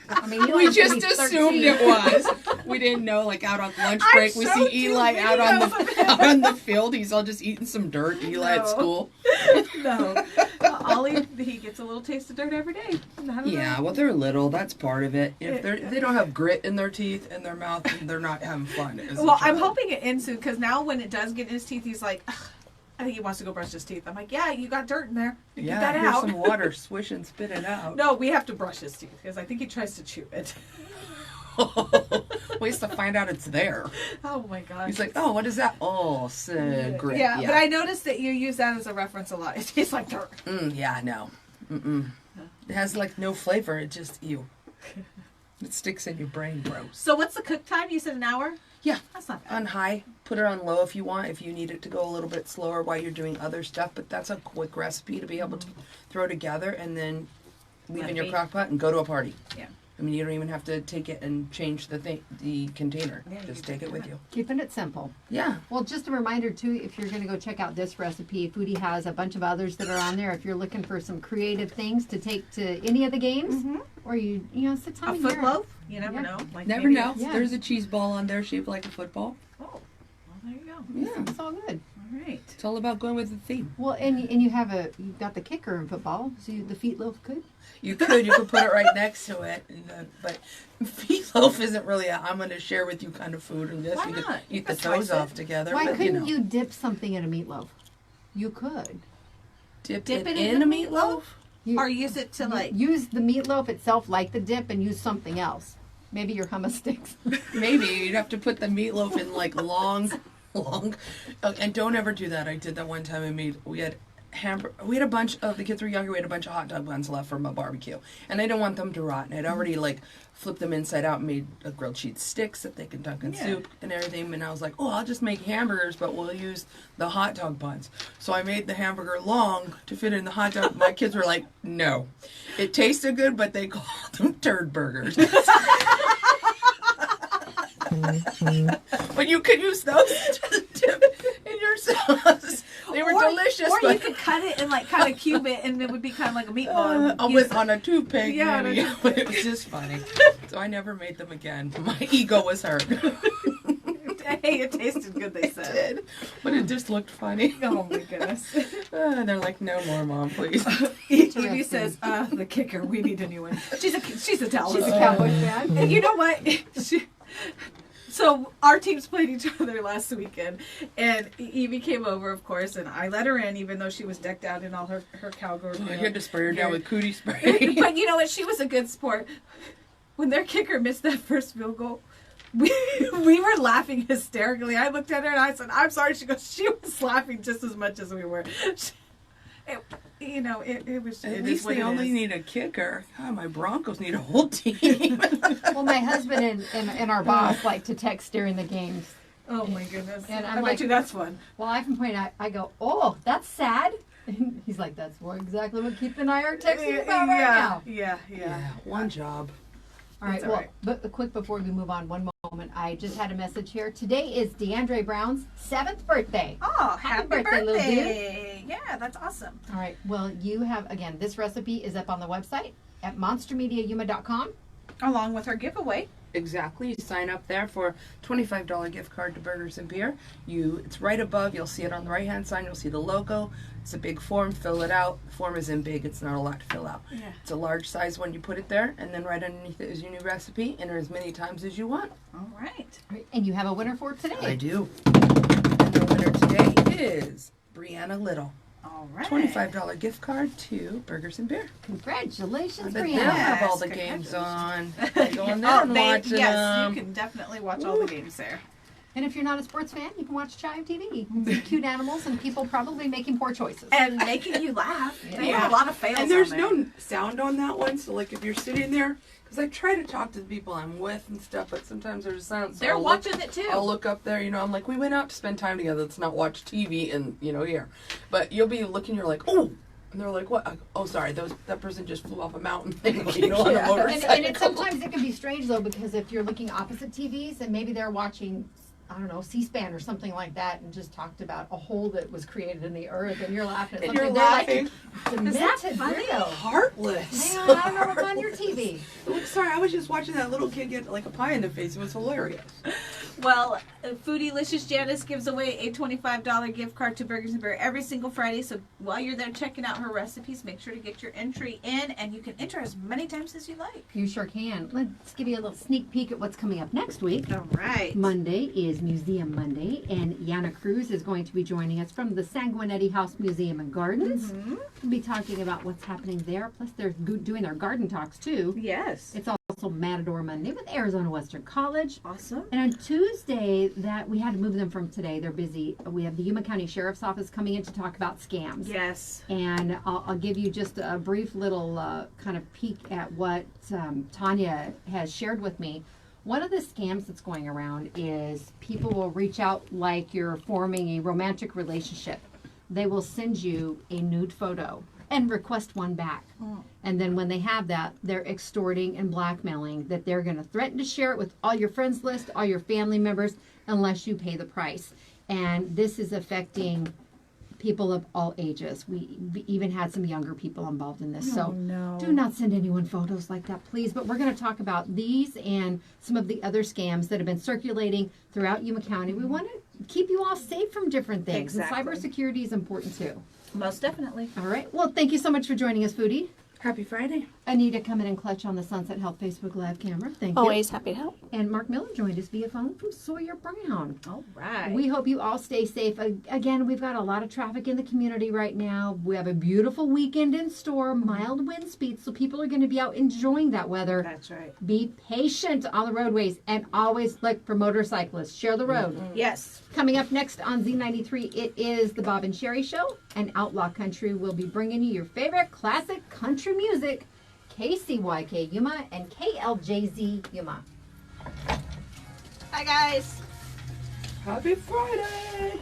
I mean, we just assumed it was. We didn't know. Like out on lunch break, we see Eli out on the field. He's all just eating some dirt. Eli at school. No. Ollie, he gets a little taste of dirt every day. I don't Yeah, know. well, they're little. That's part of it. If they don't have grit in their teeth and their mouth, then they're not having fun. Well, I'm hoping it ends soon because now when it does get in his teeth, he's like, "Ugh, I think he wants to go brush his teeth. I'm like, yeah, you got dirt in there. Get Yeah, that here's out. some water, swish and spit it out. No, we have to brush his teeth because I think he tries to chew it. Ways to find out it's there. Oh my gosh. He's like, oh, what is that? Oh, grit. Yeah, but I noticed that you use that as a reference a lot. It tastes like dirt. Yeah, no. Mm-mm. It has like no flavor. It just, ew. It sticks in your brain, bro. So what's the cook time? You said an hour? Yeah. That's not bad. On high. Put it on low if you want, if you need it to go a little bit slower while you're doing other stuff. But that's a quick recipe to be able to throw together and then leave Let in it your be. crock pot and go to a party. Yeah. I mean, you don't even have to take it and change the container. Just take it with you. Keeping it simple. Yeah. Well, just a reminder too, if you're going to go check out this recipe, Foodie has a bunch of others that are on there. If you're looking for some creative things to take to any of the games, or you sit down A and foot hear- loaf? You never know. Like Never maybe know. it's- There's a cheese ball on there shaped like a football. Oh, well, there you go. Yeah. It's all good. All right. It's all about going with the theme. Well, and you got the kicker in football, so the feet loaf could. You could put it right next to it, but meatloaf isn't really I'm going to share with you kind of food, and this Why you could not? eat the That's nice. toes off together. Why but, couldn't you dip something in a meatloaf? You could. Dip it in a meatloaf? Or use it to like... Use the meatloaf itself like the dip and use something else. Maybe your hummus sticks. Maybe you'd have to put the meatloaf in like long, and don't ever do that. I did that one time. We had a bunch of the kids were younger. We had a bunch of hot dog buns left from a barbecue, and I didn't want them to rot. And I'd already like flipped them inside out and made a grilled cheese sticks that they can dunk in soup and everything. And I was like, oh, I'll just make hamburgers, but we'll use the hot dog buns. So I made the hamburger long to fit in the hot dog. My kids were like, no, it tasted good, but they called them turd burgers. But you could use those to dip in your sauce. They were delicious. Or but you could cut it and like kind of cube it, and it would be kind of like a meatball. on a toothpick. Yeah, maybe. on a But it was just funny. So I never made them again. My ego was hurt. Hey, it tasted good, they said. It did, but it just looked funny. Oh my goodness. They're like, no more, Mom, please. Evie says, the kicker, we need a new one. She's a Dallas. She's a Cowboy fan. And you know what? So our teams played each other last weekend, and Evie came over, of course, and I let her in, even though she was decked out in all her cowgirl. You had to spray her down with cootie spray. But you know what? She was a good sport. When their kicker missed that first field goal, we were laughing hysterically. I looked at her and I said, I'm sorry. She goes, she was laughing just as much as we were. It was. At least they only need a kicker. God, my Broncos need a whole team. Well, my husband and our boss like to text during the games. Oh my goodness! And I I'm bet like, you that's fun. Well, I can point out. I go, oh, that's sad. And he's like, that's exactly what Keith and I are texting about right now. Yeah. One job. All right. That's all Well, right. but quick before we move on, one moment. I just had a message here. Today is DeAndre Brown's 7th birthday. Oh, happy birthday! little dude. Yeah, that's awesome. All right. Well, you have, again, this recipe is up on the website at monstermediayuma.com. Along with our giveaway. Exactly. You sign up there for $25 gift card to Burgers and Beer. It's right above. You'll see it on the right-hand side. You'll see the logo. It's a big form. Fill it out. The form isn't big. It's not a lot to fill out. Yeah. It's a large size one. You put it there, and then right underneath it is your new recipe. Enter as many times as you want. All right. And you have a winner for today. I do. And the winner today is Brianna Little. All right. $25 gift card to Burgers and Beer. Congratulations, I bet Brianna. they'll have all the games on. They go on there and watch yes, them. you can definitely watch all the games there. And if you're not a sports fan, you can watch Chive TV. You can see cute animals and people probably making poor choices. And making you laugh. Yeah. They have a lot of fails. And there's on there. no sound on that one, so like if you're sitting there, because I try to talk to the people I'm with and stuff, but sometimes there's sound. So They're watching it too. I'll look up there, I'm like, we went out to spend time together. Let's not watch TV and here. But you'll be looking, you're like, oh. And they're like, what? I go, oh, sorry, that person just flew off a mountain thing, on a motorcycle. And sometimes it can be strange, though, because if you're looking opposite TVs and maybe they're watching, I don't know, C-SPAN or something like that and just talked about a hole that was created in the earth and you're laughing at And something. you're laughing. Like, Is that demented, funny? weirdo. Heartless. Hang on, I don't know what's on your TV. Like, sorry, I was just watching that little kid get like a pie in the face. It was hilarious. Well, Foodylicious Janice gives away a $25 gift card to Burgers and Bear every single Friday. So while you're there checking out her recipes, make sure to get your entry in, and you can enter as many times as you like. You sure can. Let's give you a little sneak peek at what's coming up next week. All right. Monday is Museum Monday, and Yana Cruz is going to be joining us from the Sanguinetti House Museum and Gardens. We'll be talking about what's happening there. Plus, they're doing their garden talks, too. Yes. It's also Matador Monday with Arizona Western College. Awesome. And on Tuesday, that we had to move them from today. They're busy. We have the Yuma County Sheriff's Office coming in to talk about scams. Yes. And I'll give you just a brief little kind of peek at what Tanya has shared with me. One of the scams that's going around is people will reach out like you're forming a romantic relationship. They will send you a nude photo and request one back. And then when they have that, they're extorting and blackmailing that they're going to threaten to share it with all your friends list, all your family members, unless you pay the price. And this is affecting people of all ages. We even had some younger people involved in this. So do not send anyone photos like that, please. But we're going to talk about these and some of the other scams that have been circulating throughout Yuma County. We want to keep you all safe from different things. Exactly. And cybersecurity is important too. Most definitely. All right. Well, thank you so much for joining us, Foodie. Happy Friday. Anita coming and clutch on the Sunset Health Facebook Live camera. Thank you. Always happy to help. And Mark Miller joined us via phone from Sawyer Brown. All right. We hope you all stay safe. Again, we've got a lot of traffic in the community right now. We have a beautiful weekend in store, mild wind speeds, so people are going to be out enjoying that weather. That's right. Be patient on the roadways and always look for motorcyclists. Share the road. Yes. Coming up next on Z93, it is the Bob and Sherry Show, and Outlaw Country will be bringing you your favorite classic country music, KCYK Yuma and KLJZ Yuma. Bye, guys. Happy Friday.